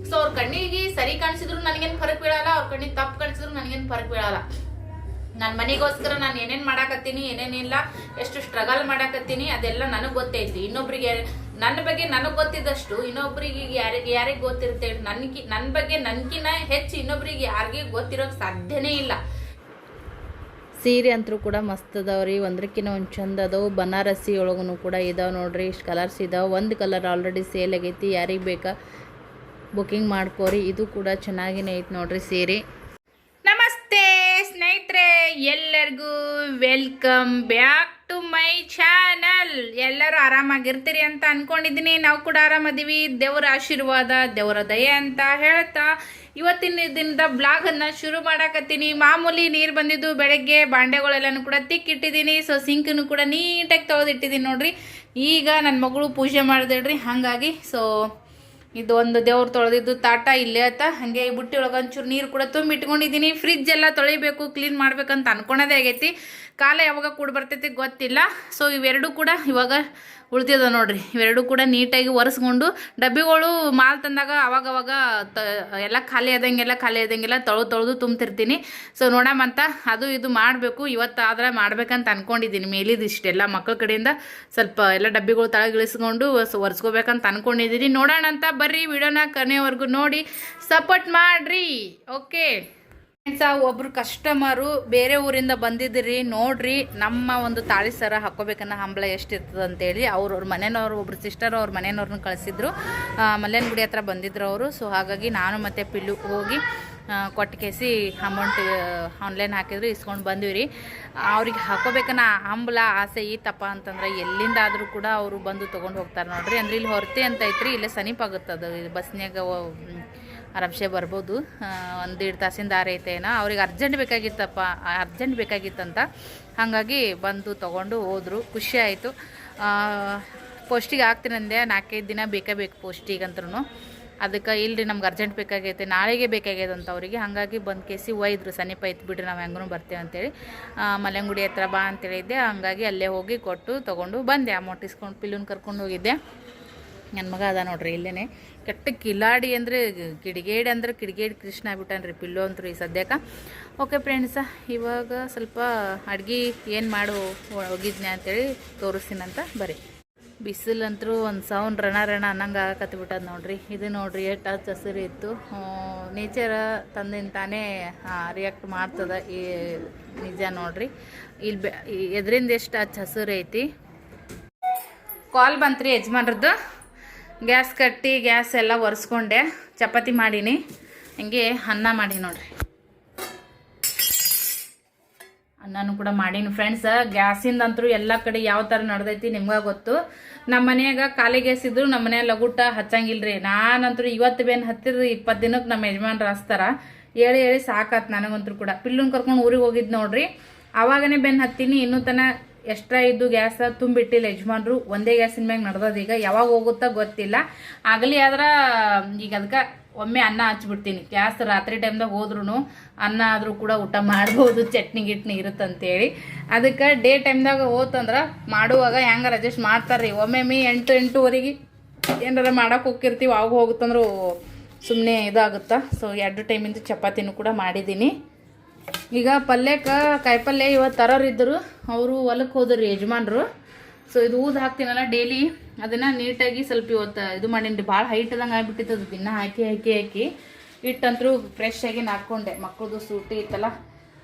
So ಅವ್ರ ಕಣ್ಣಿಗೆ ಸರಿ ಕಾಣಿಸಿದ್ರು ನನಗೇನು ಫರಕ್ ಬೀಳಲ್ಲ, ಅವ್ರ ಕಣ್ಣಿಗೆ ತಪ್ಪು ಕಾಣಿಸಿದ್ರು ನನಗೇನು ಫರಕ್ ಬೀಳಲ್ಲ. ನಾನು ಮನೆಗೋಸ್ಕರ ನಾನು ಏನೇನು ಮಾಡಾಕತ್ತೀನಿ, ಏನೇನಿಲ್ಲ, ಎಷ್ಟು ಸ್ಟ್ರಗಲ್ ಮಾಡಾಕತ್ತೀನಿ ಅದೆಲ್ಲ ನನಗೆ ಗೊತ್ತೈತಿ. ಇನ್ನೊಬ್ರಿಗೆ ನನ್ನ ಬಗ್ಗೆ ನನಗೆ ಗೊತ್ತಿದ್ದಷ್ಟು ಇನ್ನೊಬ್ರಿಗೆ ಯಾರಿಗೆ ಗೊತ್ತಿರುತ್ತೆ? ನನ್ನ ಬಗ್ಗೆ ನನ್ಕಿನ್ನ ಹೆಚ್ಚು ಇನ್ನೊಬ್ರಿಗೆ ಯಾರಿಗೆ ಗೊತ್ತಿರೋಕೆ ಸಾಧ್ಯನೇ ಇಲ್ಲ. ಸೀರೆ ಅಂತೂ ಕೂಡ ಮಸ್ತ್ ಅದಾವ್ರಿ, ಒಂದ್ರಕ್ಕಿಂತ ಒಂದು ಚಂದ ಅದಾವು. ಬನಾರಸಿ ಒಳಗೂ ಕೂಡ ಇದಾವೆ ನೋಡ್ರಿ, ಇಷ್ಟು ಕಲರ್ಸ್ ಇದಾವೆ. ಒಂದು ಕಲರ್ ಆಲ್ರೆಡಿ ಸೇಲ್ ಆಗೈತಿ, ಯಾರಿಗೆ ಬೇಕಾ ಬುಕ್ಕಿಂಗ್ ಮಾಡ್ಕೋರಿ. ಇದು ಕೂಡ ಚೆನ್ನಾಗಿನೇ ಐತಿ ನೋಡ್ರಿ ಸೀರೆ. ನಮಸ್ತೆ ಸ್ನೇಹಿತರೆ, ಎಲ್ಲರಿಗೂ welcome back to my channel. ಎಲ್ಲರೂ ಆರಾಮಾಗಿರ್ತೀರಿ ಅಂತ ಅನ್ಕೊಂಡಿದ್ದೀನಿ. ನಾವು ಕೂಡ ಆರಾಮದೀವಿ, ದೇವರ ಆಶೀರ್ವಾದ, ದೇವರ ದಯೆ ಅಂತ ಹೇಳ್ತಾ ಇವತ್ತಿನ ದಿನದ ಬ್ಲಾಗನ್ನು ಶುರು ಮಾಡಾಕತ್ತೀನಿ. ಮಾಮೂಲಿ ನೀರು ಬಂದಿದ್ದು ಬೆಳಗ್ಗೆ, ಬಾಂಡೆಗಳೆಲ್ಲನೂ ಕೂಡ ತಿಕ್ಕಿಟ್ಟಿದ್ದೀನಿ. ಸೊ ಸಿಂಕನ್ನು ಕೂಡ ನೀಟಾಗಿ ತೊಳೆದಿಟ್ಟಿದ್ದೀನಿ ನೋಡ್ರಿ. ಈಗ ನನ್ನ ಮಗಳು ಪೂಜೆ ಮಾಡಿದಳ್ರಿ, ಹಾಗಾಗಿ ಸೊ ಇದು ಒಂದು ದೇವ್ರು ತೊಳೆದಿದ್ದು ತಾಟ ಇಲ್ಲೇ ಆತ. ಹಾಗೆ ಬುಟ್ಟಿ ಒಳಗೆ ಒಂಚೂರು ನೀರು ಕೂಡ ತುಂಬಿಟ್ಕೊಂಡಿದ್ದೀನಿ. ಫ್ರಿಜ್ ಎಲ್ಲ ತೊಳಿಬೇಕು, ಕ್ಲೀನ್ ಮಾಡ್ಬೇಕಂತ ಅನ್ಕೊಳೋದೇ ಆಗೈತಿ. ಕಾಲ ಯಾವಾಗ ಕೂಡ ಬರ್ತೈತಿ ಗೊತ್ತಿಲ್ಲ. ಸೊ ಇವೆರಡೂ ಕೂಡ ಇವಾಗ ಉಳಿದಿದ ನೋಡ್ರಿ. ಇವೆರಡೂ ಕೂಡ ನೀಟಾಗಿ ಒರೆಸ್ಕೊಂಡು ಡಬ್ಬಿಗಳು ಮಾಲ್ ತಂದಾಗ ಅವಾಗವಾಗ ಎಲ್ಲ ಖಾಲಿ ಆದಂಗೆಲ್ಲ ತೊಳೆದು ತುಂಬ್ತಿರ್ತೀನಿ. ಸೊ ನೋಡಮಂತ ಅದು ಇದು ಮಾಡಬೇಕು. ಇವತ್ತಾದ್ರೆ ಮಾಡ್ಬೇಕಂತ ಅನ್ಕೊಂಡಿದ್ದೀನಿ. ಮೇಲಿದ್ದು ಇಷ್ಟೆಲ್ಲ ಮಕ್ಕಳ ಕಡೆಯಿಂದ ಸ್ವಲ್ಪ ಎಲ್ಲ ಡಬ್ಬಿಗಳು ತಳಗಿಳಿಸ್ಕೊಂಡು ಒರೆಸ್ಕೋಬೇಕಂತ ಅನ್ಕೊಂಡಿದ್ದೀನಿ. ನೋಡೋಣ ಅಂತ ಬರ್ರಿ, ವಿಡಿಯೋನ ಕೊನೆವರೆಗೂ ನೋಡಿ ಸಪೋರ್ಟ್ ಮಾಡ್ರಿ. ಓಕೆ ಒಬ್ರು ಕಸ್ಟಮರು ಬೇರೆ ಊರಿಂದ ಬಂದಿದ್ರಿ ನೋಡ್ರಿ. ನಮ್ಮ ಒಂದು ತಾಳಿ ಸರ ಹಾಕೋಬೇಕನ್ನ ಹಂಬಲ ಎಷ್ಟಿರ್ತದೆ ಅಂತೇಳಿ ಅವ್ರ ಮನೆಯವ್ರು, ಒಬ್ರು ಸಿಸ್ಟರ್ ಅವ್ರ ಮನೆಯವ್ರನ್ನ ಕಳಿಸಿದ್ರು. ಮಲ್ಲೇನಗುಡಿ ಹತ್ರ ಬಂದಿದ್ರು ಅವರು. ಸೊ ಹಾಗಾಗಿ ನಾನು ಮತ್ತು ಪಿಲ್ಲು ಹೋಗಿ ಕೊಟ್ಟು ಕೇಸಿ ಅಮೌಂಟ್ ಆನ್ಲೈನ್ ಹಾಕಿದ್ರು, ಇಸ್ಕೊಂಡು ಬಂದ್ವಿ ರೀ. ಅವ್ರಿಗೆ ಹಾಕೋಬೇಕನ್ನ ಹಂಬಲ ಆಸೆ ಈತಪ್ಪ ಅಂತಂದ್ರೆ ಎಲ್ಲಿಂದಾದರೂ ಕೂಡ ಅವರು ಬಂದು ತೊಗೊಂಡು ಹೋಗ್ತಾರೆ ನೋಡ್ರಿ. ಅಂದ್ರೆ ಇಲ್ಲಿ ಹೊರತೆ ಅಂತ ಐತ್ರಿ, ಇಲ್ಲೇ ಸಮೀಪ ಆಗುತ್ತದು. ಬಸ್ನ್ಯಾಗ ಆರಾಮ್ಸೆ ಬರ್ಬೋದು. 1-1.5 ತಾಸಿಂದ ಐತೇನೋ. ಅವ್ರಿಗೆ ಅರ್ಜೆಂಟ್ ಬೇಕಾಗಿತ್ತಂತ ಹಾಗಾಗಿ ಬಂದು ತೊಗೊಂಡು ಹೋದ್ರು. ಖುಷಿ ಆಯಿತು. ಪೋಸ್ಟಿಗೆ ಹಾಕ್ತೀನಂದೆ, 4-5 ದಿನ ಬೇಕು ಪೋಸ್ಟಿಗಂತ್ರೂ. ಅದಕ್ಕೆ ಇಲ್ಲರಿ ನಮ್ಗೆ ಅರ್ಜೆಂಟ್ ಬೇಕಾಗೈತೆ, ನಾಳೆಗೆ ಬೇಕಾಗ್ಯದ ಅಂತ ಅವರಿಗೆ. ಹಾಗಾಗಿ ಬಂದು ಕೇಸಿ ಒಯ್ದ್ರು. ಸಮೀಪ ಐತೆ ಬಿಡ್ರಿ, ನಾವು ಹೆಂಗೂ ಬರ್ತೇವೆ ಅಂತೇಳಿ. ಮಲೆಂಗುಡಿ ಹತ್ರ ಬಾ ಅಂತೇಳಿದ್ದೆ. ಹಾಗಾಗಿ ಅಲ್ಲೇ ಹೋಗಿ ಕೊಟ್ಟು ತೊಗೊಂಡು ಬಂದೆ. ಅಮೌಂಟ್ ಇಸ್ಕೊಂಡು ಪಿಲ್ಲುನ್ ಕರ್ಕೊಂಡು ಹೋಗಿದ್ದೆ. ನನ್ನ ಮಗ ಅದ ನೋಡ್ರಿ ಇಲ್ಲೇ. ಕೆಟ್ಟ ಕಿಲಾಡಿ ಅಂದರೆ ಕಿಡಿಗೇಡಿ ಕೃಷ್ಣ ಆಗ್ಬಿಟ್ಟನ್ರಿ ಪಿಲ್ಲು ಅಂತೂ ಈ ಸದ್ಯಕ್ಕೆ. ಓಕೆ ಫ್ರೆಂಡ್ಸ, ಇವಾಗ ಸ್ವಲ್ಪ ಅಡ್ಗೆ ಏನು ಮಾಡು ಹೋಗಿದ್ನಿ ಅಂತೇಳಿ ತೋರಿಸ್ತೀನಂತ ಬರ್ರಿ. ಬಿಸಿಲಂತರೂ ಒಂದು ಸೌಂಡ್ ರಣ ಅನ್ನಂಗೆ ಆಗಕತ್ಬಿಟ್ಟದ ನೋಡ್ರಿ. ಇದು ನೋಡ್ರಿ ಎಷ್ಟು ಹಚ್ಚ ಹಸಿರು ಇತ್ತು. ನೇಚರ ತಂದಿನ ತಾನೇ ರಿಯಾಕ್ಟ್ ಮಾಡ್ತದ, ಈ ನಿಜ ನೋಡ್ರಿ. ಇಲ್ಲಿ ಎದ್ರಿಂದ ಎಷ್ಟು ಹಚ್ಚ ಹಸಿರು ಐತಿ. ಕಾಲ್ ಬಂತ್ರಿ ಯಜಮಾನ್ರದ್ದು. ಗ್ಯಾಸ್ ಕಟ್ಟಿ ಗ್ಯಾಸ್ ಎಲ್ಲ ಒರೆಸ್ಕೊಂಡೆ, ಚಪಾತಿ ಮಾಡೀನಿ, ಹಂಗೆ ಅನ್ನ ಮಾಡಿ ನೋಡ್ರಿ. ಅನ್ನನೂ ಕೂಡ ಮಾಡೀನಿ ಫ್ರೆಂಡ್ಸ್. ಗ್ಯಾಸಿಂದಂತರೂ ಎಲ್ಲ ಕಡೆ ಯಾವ ಥರ ನಡೆದೈತಿ ನಿಮ್ಗೆ ಗೊತ್ತು. ನಮ್ಮ ಮನ್ಯಾಗ ಖಾಲಿ ಗ್ಯಾಸ್ ಇದ್ರು ನಮ್ಮ ಮನ್ಯಾಗ ಲಗುಟ ಹಚ್ಚಂಗಿಲ್ರಿ. ನಾನಂತರೂ ಇವತ್ತು ಬೇನ್ ಹತ್ತಿರ 20 ದಿನಕ್ಕೆ ನಮ್ಮ ಯಜಮಾನ್ರು ಹಚ್ತಾರ. ಹೇಳಿ ಸಾಕಾತ್ ನನಗಂತೂ ಕೂಡ. ಪಿಲ್ಲುನ್ ಕರ್ಕೊಂಡು ಊರಿಗೆ ಹೋಗಿದ್ದು ನೋಡ್ರಿ, ಆವಾಗನೇ ಬೆನ್ ಹತ್ತೀನಿ. ಇನ್ನೂ ತನ ಎಕ್ಸ್ಟ್ರಾ ಇದ್ದು ಗ್ಯಾಸ್ ತುಂಬಿಟ್ಟಿಲ್ಲ ಯಜಮಾನ್ರು. ಒಂದೇ ಗ್ಯಾಸಿನ ಮ್ಯಾಗ ನಡೆದದ. ಈಗ ಯಾವಾಗ ಹೋಗುತ್ತಾ ಗೊತ್ತಿಲ್ಲ. ಆಗಲಿ ಆದ್ರೆ ಈಗ ಅದಕ್ಕೆ ಒಮ್ಮೆ ಅನ್ನ ಹಚ್ಬಿಡ್ತೀನಿ. ಗ್ಯಾಸ್ ರಾತ್ರಿ ಟೈಮ್ದಾಗ ಹೋದ್ರೂ ಅನ್ನ ಆದರೂ ಕೂಡ ಊಟ ಮಾಡ್ಬೋದು, ಚಟ್ನಿ ಗಿಟ್ನಿ ಇರುತ್ತಂತೇಳಿ. ಅದಕ್ಕೆ ಡೇ ಟೈಮ್ದಾಗ ಹೋತಂದ್ರೆ ಮಾಡುವಾಗ ಹೆಂಗಾರ ಅಡ್ಜಸ್ಟ್ ಮಾಡ್ತಾರ್ರಿ. ಒಮ್ಮೆ 8-8:30 ಏನಾರ ಮಾಡೋಕೆ ಹೋಗಿರ್ತೀವಿ, ಅವಾಗ ಹೋಗುತ್ತಂದ್ರೂ ಸುಮ್ಮನೆ ಇದಾಗುತ್ತಾ. ಸೊ 2 ಟೈಮಿಂದ ಚಪಾತಿನೂ ಕೂಡ ಮಾಡಿದ್ದೀನಿ. ಈಗ ಪಲ್ಯಕ್ಕೆ ಕಾಯಿಪಲ್ಯ ಇವತ್ತು ತರೋರಿದ್ದರು, ಅವರು ಹೊಲಕ್ಕೆ ಹೋದ್ರಿ ಯಜಮಾನ್ರು. ಸೊ ಇದು ಊದು ಹಾಕ್ತೀನಲ್ಲ ಡೈಲಿ, ಅದನ್ನು ನೀಟಾಗಿ ಸ್ವಲ್ಪ ಇವತ್ತು ಇದು ಮಾಡೀನಿ. ಭಾಳ ಹೈಟದಂಗೆ ಆಗಿಬಿಟ್ಟಿತ್ತದು. ದಿನ ಹಾಕಿ ಹಿಟ್ಟಂತರೂ ಫ್ರೆಶ್ ಆಗಿ ಹಾಕ್ಕೊಂಡೆ. ಮಕ್ಕಳದು ಸೂಟಿ ಇತ್ತಲ್ಲ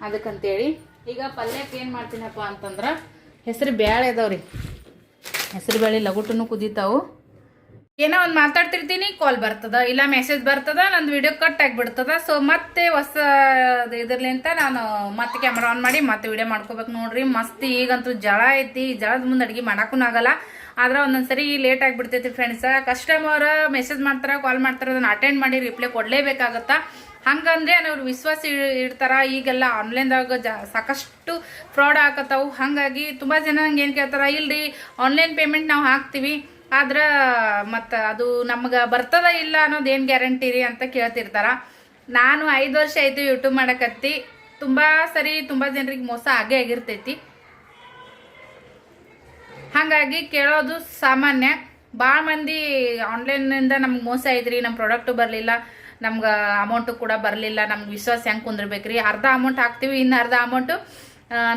ಅದಕ್ಕಂತೇಳಿ. ಈಗ ಪಲ್ಯಕ್ಕೆ ಏನು ಮಾಡ್ತೀನಪ್ಪ ಅಂತಂದ್ರೆ ಹೆಸರು ಬೇಳೆ ಅದಾವ್ರಿ. ಹೆಸರು ಬೇಳೆ ಲಗುಟನ್ನು ಕುದೀತಾವು. ಏನೋ ಒಂದು ಮಾತಾಡ್ತಿರ್ತೀನಿ, ಕಾಲ್ ಬರ್ತದ, ಇಲ್ಲ ಮೆಸೇಜ್ ಬರ್ತದ, ನಂದು ವಿಡಿಯೋ ಕಟ್ ಆಗಿಬಿಡ್ತದ. ಸೊ ಮತ್ತೆ ಹೊಸ ಇದ್ರಲಿಂತ ನಾನು ಮತ್ತೆ ಕ್ಯಾಮ್ರಾ ಆನ್ ಮಾಡಿ ಮತ್ತೆ ವಿಡಿಯೋ ಮಾಡ್ಕೋಬೇಕು ನೋಡ್ರಿ. ಮಸ್ತ್ ಈಗಂತೂ ಜಳ ಐತಿ. ಜಳದ ಮುಂದೆ ಅಡುಗೆ ಮಾಡೋಕ್ಕೂ ಆಗಲ್ಲ. ಆದ್ರೆ ಒಂದೊಂದ್ಸರಿ ಲೇಟ್ ಆಗಿಬಿಡ್ತೈತಿ ಫ್ರೆಂಡ್ಸ. ಕಸ್ಟಮರ್ ಮೆಸೇಜ್ ಮಾಡ್ತಾರೆ, ಕಾಲ್ ಮಾಡ್ತಾರೆ, ಅದನ್ನು ಅಟೆಂಡ್ ಮಾಡಿ ರಿಪ್ಲೈ ಕೊಡಲೇಬೇಕಾಗತ್ತಾ. ಹಂಗಂದ್ರೆ ಅವ್ರು ವಿಶ್ವಾಸ ಇಡ್ತಾರ. ಈಗೆಲ್ಲ ಆನ್ಲೈನ್ದಾಗ ಸಾಕಷ್ಟು ಫ್ರಾಡ್ ಆಗತ್ತಾವು. ಹಾಗಾಗಿ ತುಂಬ ಜನ ಹಂಗೆ ಏನು ಕೇಳ್ತಾರ, ಇಲ್ರಿ ಆನ್ಲೈನ್ ಪೇಮೆಂಟ್ ನಾವು ಹಾಕ್ತೀವಿ, ಆದ್ರೆ ಮತ್ತು ಅದು ನಮ್ಗೆ ಬರ್ತದ ಇಲ್ಲ ಅನ್ನೋದು ಏನು ಗ್ಯಾರಂಟಿ ರೀ ಅಂತ ಕೇಳ್ತಿರ್ತಾರ. ನಾನು 5 ವರ್ಷ ಆಯಿತು ಯೂಟ್ಯೂಬ್ ಮಾಡಕತ್ತಿ. ತುಂಬ ಸರಿ ತುಂಬ ಜನರಿಗೆ ಮೋಸ ಆಗಿರ್ತೈತಿ. ಹಾಗಾಗಿ ಕೇಳೋದು ಸಾಮಾನ್ಯ. ಭಾಳ ಮಂದಿ ಆನ್ಲೈನಿಂದ ನಮ್ಗೆ ಮೋಸ ಐತ್ರಿ, ನಮ್ಮ ಪ್ರಾಡಕ್ಟು ಬರಲಿಲ್ಲ, ನಮ್ಗೆ ಅಮೌಂಟು ಕೂಡ ಬರಲಿಲ್ಲ, ನಮ್ಗೆ ವಿಶ್ವಾಸ ಹೆಂಗೆ ಕುಂದಿರ್ಬೇಕ್ರಿ, ಅರ್ಧ ಅಮೌಂಟ್ ಹಾಕ್ತೀವಿ, ಇನ್ನು ಅರ್ಧ ಅಮೌಂಟು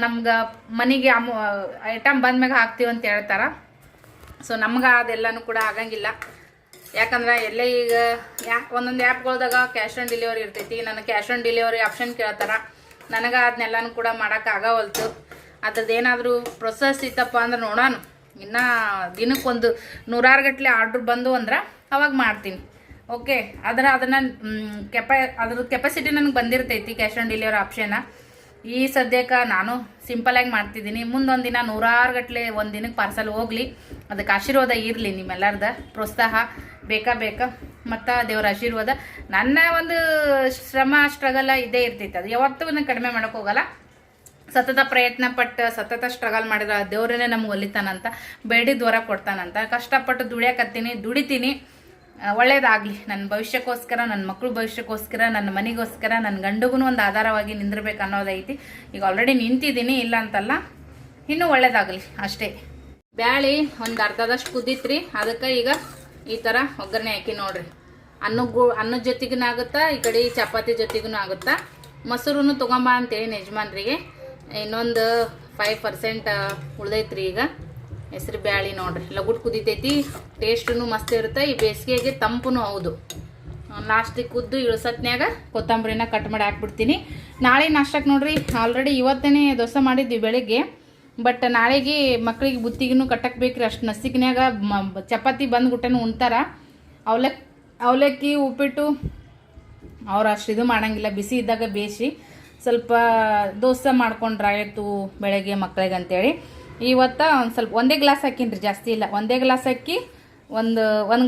ನಮ್ಗೆ ಮನೆಗೆ ಐಟಮ್ ಬಂದ್ಮ್ಯಾಗ ಹಾಕ್ತೀವಿ ಅಂತ ಹೇಳ್ತಾರೆ. ಸೊ ನಮ್ಗೆ ಅದೆಲ್ಲನೂ ಕೂಡ ಆಗಂಗಿಲ್ಲ. ಯಾಕಂದ್ರೆ ಎಲ್ಲೇ ಈಗ ಒಂದೊಂದು ಆ್ಯಪ್ಗಳ್ದಾಗ ಕ್ಯಾಶ್ ಆನ್ ಡೆಲಿವರಿ ಇರ್ತೈತಿ. ನನಗೆ ಕ್ಯಾಶ್ ಆನ್ ಡೆಲಿವರಿ ಆಪ್ಷನ್ ಕೇಳ್ತಾರೆ. ನನಗೆ ಅದನ್ನೆಲ್ಲನೂ ಕೂಡ ಮಾಡೋಕ್ಕಾಗವಲ್ತು. ಅದ್ರದ್ದು ಏನಾದರೂ ಪ್ರೊಸೆಸ್ ಇತ್ತಪ್ಪ ಅಂದ್ರೆ ನೋಡೋಣ. ಇನ್ನು ದಿನಕ್ಕೊಂದು 100 ಗಟ್ಟಲೆ ಆರ್ಡ್ರ್ ಬಂದು ಅಂದ್ರೆ ಅವಾಗ ಮಾಡ್ತೀನಿ. ಓಕೆ, ಅದನ್ನು ಅದ್ರದ್ದು ಕೆಪಾಸಿಟಿ ನನಗೆ ಬಂದಿರ್ತೈತಿ ಕ್ಯಾಶ್ ಆನ್ ಡೆಲಿವರಿ ಆಪ್ಷನ್ನ. ಈ ಸದ್ಯಕ್ಕೆ ನಾನು ಸಿಂಪಲಾಗಿ ಮಾಡ್ತಿದ್ದೀನಿ. ಮುಂದೊಂದು ದಿನ 100 ಗಟ್ಟಲೆ ಒಂದು ದಿನಕ್ಕೆ ಪಾರ್ಸಲ್ ಹೋಗಲಿ. ಅದಕ್ಕೆ ಆಶೀರ್ವಾದ ಇರಲಿ, ನಿಮ್ಮೆಲ್ಲರದ ಪ್ರೋತ್ಸಾಹ ಬೇಕಾ ಮತ್ತು ದೇವರ ಆಶೀರ್ವಾದ. ನನ್ನ ಒಂದು ಶ್ರಮ ಸ್ಟ್ರಗಲ್ ಇದೇ ಇರ್ತೈತೆ. ಅದು ಯಾವತ್ತೂ ನಾನು ಕಡಿಮೆ ಮಾಡೋಕೆ ಹೋಗಲ್ಲ. ಸತತ ಪ್ರಯತ್ನ ಪಟ್ಟು ಸತತ ಸ್ಟ್ರಗಲ್ ಮಾಡಿದ್ರೆ ದೇವರೇ ನಮ್ಗೆ ಒಲಿತಾನಂತ, ಬೇಡಿದ ವರ ಕೊಡ್ತಾನಂತ. ಕಷ್ಟಪಟ್ಟು ದುಡಿತೀನಿ. ಒಳ್ಳೇದಾಗಲಿ, ನನ್ನ ಭವಿಷ್ಯಕ್ಕೋಸ್ಕರ, ನನ್ನ ಮಕ್ಕಳು ಭವಿಷ್ಯಕ್ಕೋಸ್ಕರ, ನನ್ನ ಮನೆಗೋಸ್ಕರ, ನನ್ನ ಗಂಡುಗೂ ಒಂದು ಆಧಾರವಾಗಿ ನಿಂದಿರ್ಬೇಕು ಅನ್ನೋದೈತಿ. ಈಗ ಆಲ್ರೆಡಿ ನಿಂತಿದ್ದೀನಿ, ಇಲ್ಲ ಅಂತಲ್ಲ. ಇನ್ನೂ ಒಳ್ಳೇದಾಗಲಿ ಅಷ್ಟೇ. ಬ್ಯಾಳಿ ಒಂದು ಅರ್ಧದಷ್ಟು ಕುದೀತ್ರಿ. ಅದಕ್ಕೆ ಈಗ ಈ ಥರ ಒಗ್ಗರಣೆ ಹಾಕಿ ನೋಡ್ರಿ. ಅನ್ನದ ಜೊತೆಗೂ ಆಗುತ್ತಾ, ಈ ಕಡೆ ಚಪಾತಿ ಜೊತೆಗೂ ಆಗುತ್ತಾ. ಮೊಸರು ತೊಗೊಂಬ ಅಂತೇಳಿ ಯಜಮಾನ್ರಿಗೆ. ಇನ್ನೊಂದು 5% ಉಳ್ದೈತ್ರಿ. ಈಗ ಹೆಸ್ರು ಬ್ಯಾಳಿ ನೋಡ್ರಿ, ಲಗುಟ್ ಕುದಿತೈತಿ, ಟೇಸ್ಟೂ ಮಸ್ತ್ ಇರುತ್ತೆ. ಈ ಬೇಸಿಗೆಗೆ ತಂಪೂ ಹೌದು. ಲಾಸ್ಟಿಗೆ ಕುದ್ದು ಇಳಿಸತ್ನ್ಯಾಗ ಕೊತ್ತಂಬರಿನ ಕಟ್ ಮಾಡಿ ಹಾಕ್ಬಿಡ್ತೀನಿ. ನಾಳೆ ನಾಷ್ಟಕ್ಕೆ ನೋಡ್ರಿ, ಆಲ್ರೆಡಿ ಇವತ್ತೇ ದೋಸೆ ಮಾಡಿದ್ವಿ ಬೆಳಿಗ್ಗೆ. ಬಟ್ ನಾಳೆಗೆ ಮಕ್ಳಿಗೆ ಬುತ್ತಿಗೂ ಕಟ್ಟಕ್ಕೆ ಬೇಕ್ರಿ. ಅಷ್ಟು ನಸಿಕ್ನ್ಯಾಗ ಚಪಾತಿ ಬಂದ್ಬಿಟ್ಟೆನೂ ಉಣ್ತಾರ. ಅವಲಕ್ಕಿ ಉಪ್ಪಿಟ್ಟು ಅವ್ರು ಅಷ್ಟು ಇದು ಮಾಡೋಂಗಿಲ್ಲ. ಬಿಸಿ ಇದ್ದಾಗ ಬೇಯಿಸಿ ಸ್ವಲ್ಪ ದೋಸೆ ಮಾಡ್ಕೊಂಡ್ರೆ ಆಯಿತು ಬೆಳಗ್ಗೆ ಮಕ್ಳಿಗೆ ಅಂತೇಳಿ ಇವತ್ತು ಒಂದು ಸ್ವಲ್ಪ ಒಂದೇ ಗ್ಲಾಸ್ ಹಾಕಿನ್ರಿ, ಜಾಸ್ತಿ ಇಲ್ಲ. ಒಂದೇ ಗ್ಲಾಸ್ ಹಾಕಿ ಒಂದು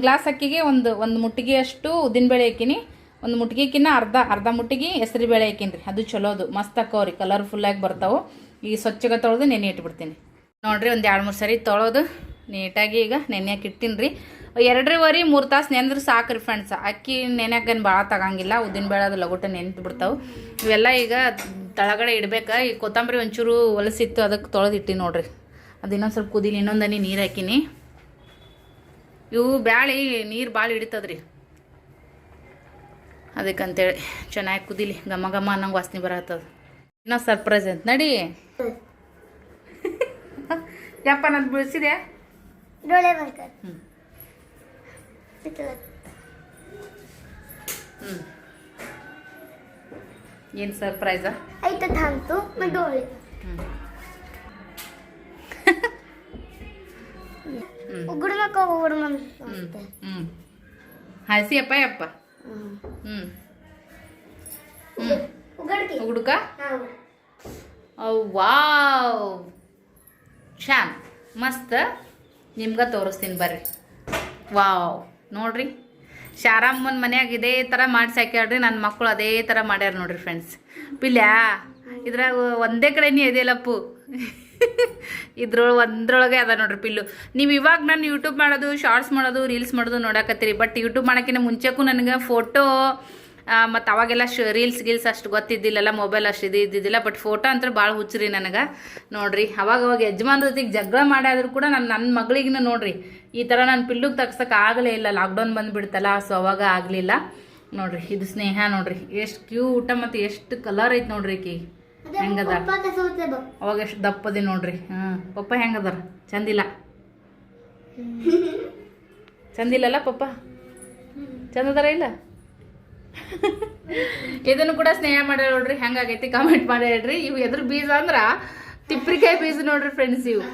ಗ್ಲಾಸ್ ಅಕ್ಕಿಗೆ ಒಂದು ಮುಟ್ಟಿಗೆ ಅಷ್ಟು ಉದ್ದಿನಬೇಳೆ ಹಾಕಿನಿ. ಒಂದು ಮುಟ್ಟಿಗೆಕಿನ್ನ ಅರ್ಧ ಮುಟ್ಟಿಗೆ ಹೆಸರು ಬೇಳೆ ಹಾಕಿನ್ರಿ. ಅದು ಚಲೋದು, ಮಸ್ತ್ ಹಾಕವ್ರಿ, ಕಲರ್ಫುಲ್ಲಾಗಿ ಬರ್ತಾವೆ. ಈಗ ಸ್ವಚ್ಛಗೆ ತೊಳೆದು ನೆನೆ ಇಟ್ಬಿಡ್ತೀನಿ ನೋಡ್ರಿ. ಒಂದು 2-3 ಸರಿ ತೊಳೆದು ನೀಟಾಗಿ ಈಗ ನೆನೆಯಕ್ಕೆ ಇಟ್ಟಿನಿ ರೀ. 2-3 ತಾಸು ನೆಂದ್ರೆ ಸಾಕ್ರಿ ಫ್ರೆಂಡ್ಸ್. ಅಕ್ಕಿ ನೆನೆಯಕ್ಕೇನು ಭಾಳ ತಗಂಗಿಲ್ಲ. ಉದ್ದಿನಬೇಳೆ ಅದು ಲಗುಟ ನೆನೆದು ಬಿಡ್ತಾವೆ. ಇವೆಲ್ಲ ಈಗ ತಳಗಡೆ ಇಡ್ಬೇಕು. ಈ ಕೊತ್ತಂಬರಿ ಒಂಚೂರು ಹೊಲಸಿತ್ತು, ಅದಕ್ಕೆ ತೊಳೆದು ಇಟ್ಟಿ ನೋಡ್ರಿ. ಅದು ಇನ್ನೊಂದು ಸ್ವಲ್ಪ ಕುದೀಲಿ. ಇನ್ನೊಂದನಿ ನೀರು ಹಾಕಿನಿ. ಇವು ಬ್ಯಾಳಿ ನೀರು ಭಾಳ ಹಿಡಿತದ್ರಿ, ಅದಕ್ಕಂತೇಳಿ ಚೆನ್ನಾಗಿ ಕುದೀಲಿ. ಘಮ ಘಮ ಅನ್ನಂಗೆ ವಾಸನೆ ಬರತ್ತದ. ಇನ್ನೂ ಸರ್ಪ್ರೈಸ್ ಅಂತ ನಡಿ. ಯಪ್ಪ ನಾನು ಬಿಡಿಸಿದೆ. ಏನು ಸರ್ಪ್ರೈಸಾ? ಹಸಿ ಅಪ್ಪ ಯಪ್ಪ. ಹುಡುಕ ವಾವ್, ಶಾನ್ ಮಸ್ತ್. ನಿಮ್ಗೆ ತೋರಿಸ್ತೀನಿ ಬರ್ರಿ. ವಾವ್ ನೋಡ್ರಿ, ಶಾರಮ್ಮನ ಮನ್ಯಾಗ ಇದೇ ಥರ ಮಾಡಿ ಸಾಕ್ಯಾಡ್ರಿ. ನನ್ನ ಮಕ್ಕಳು ಅದೇ ಥರ ಮಾಡ್ಯಾರ ನೋಡ್ರಿ ಫ್ರೆಂಡ್ಸ್. ಪಿಲ್ಯಾ ಇದ್ರಾಗ ಒಂದೇ ಕಡೆನೇ ಇದೆಯಲ್ಲಪ್ಪು. ಒಂದ್ರೊಳಗೆ ಅದ ನೋಡ್ರಿ ಪಿಲ್ಲು. ನೀವು ಇವಾಗ ನಾನು ಯೂಟ್ಯೂಬ್ ಮಾಡೋದು, ಶಾರ್ಟ್ಸ್ ಮಾಡೋದು, ರೀಲ್ಸ್ ಮಾಡೋದು ನೋಡಕತ್ತೀರಿ. ಬಟ್ ಯೂಟ್ಯೂಬ್ ಮಾಡೋಕ್ಕಿಂತ ಮುಂಚೆಗೂ ನನಗೆ ಫೋಟೋ ಮತ್ತು ಅವಾಗೆಲ್ಲ ರೀಲ್ಸ್ ಅಷ್ಟು ಗೊತ್ತಿದ್ದಿಲ್ಲಲ್ಲ, ಮೊಬೈಲ್ ಅಷ್ಟು ಇದ್ದಿದ್ದಿಲ್ಲ. ಬಟ್ ಫೋಟೋ ಅಂತ ಭಾಳ ಹುಚ್ಚ್ರಿ ನನಗೆ ನೋಡ್ರಿ. ಅವಾಗ ಯಜಮಾನ್ರ ಜೊತೆಗೆ ಜಗಳ ಮಾಡ್ಯಾದ್ರು ಕೂಡ ನನ್ನ ಮಗಳಿಗಿನ ನೋಡ್ರಿ ಈ ಥರ ನಾನು ಪಿಲ್ಲುಗೆ ತಗ್ಸಕ್ಕೆ ಆಗಲೇ ಇಲ್ಲ. ಲಾಕ್ಡೌನ್ ಬಂದುಬಿಡ್ತಲ್ಲ, ಸೊ ಅವಾಗ ಆಗಲಿಲ್ಲ ನೋಡ್ರಿ. ಇದು ಸ್ನೇಹ ನೋಡ್ರಿ, ಎಷ್ಟು ಕ್ಯೂಟ ಮತ್ತು ಎಷ್ಟು ಕಲರ್ ಐತೆ ನೋಡ್ರಿ. ಈಕಿ ಹೆಂಗದ, ಅವಾಗ ಎಷ್ಟು ದಪ್ಪದಿ ನೋಡ್ರಿ. ಪಪ್ಪ ಹೆಂಗದಾರ? ಚಂದಿಲ್ಲ? ಚಂದಿಲ್ಲಲ್ಲ ಪಪ್ಪ? ಚಂದದಾರ ಇಲ್ಲ? ಇದನ್ನು ಕೂಡ ಸ್ನೇಹ ಮಾಡ್ಯಾರ ನೋಡ್ರಿ. ಹೆಂಗಾಗೈತಿ ಕಮೆಂಟ್ ಮಾಡಿ ಹೇಳ್ರಿ. ಇವು ಎದ್ರ ಬೀಜ ಅಂದ್ರೆ ತಿಪ್ರಿಕಾಯಿ ಬೀಜ ನೋಡ್ರಿ ಫ್ರೆಂಡ್ಸ್. ಇವು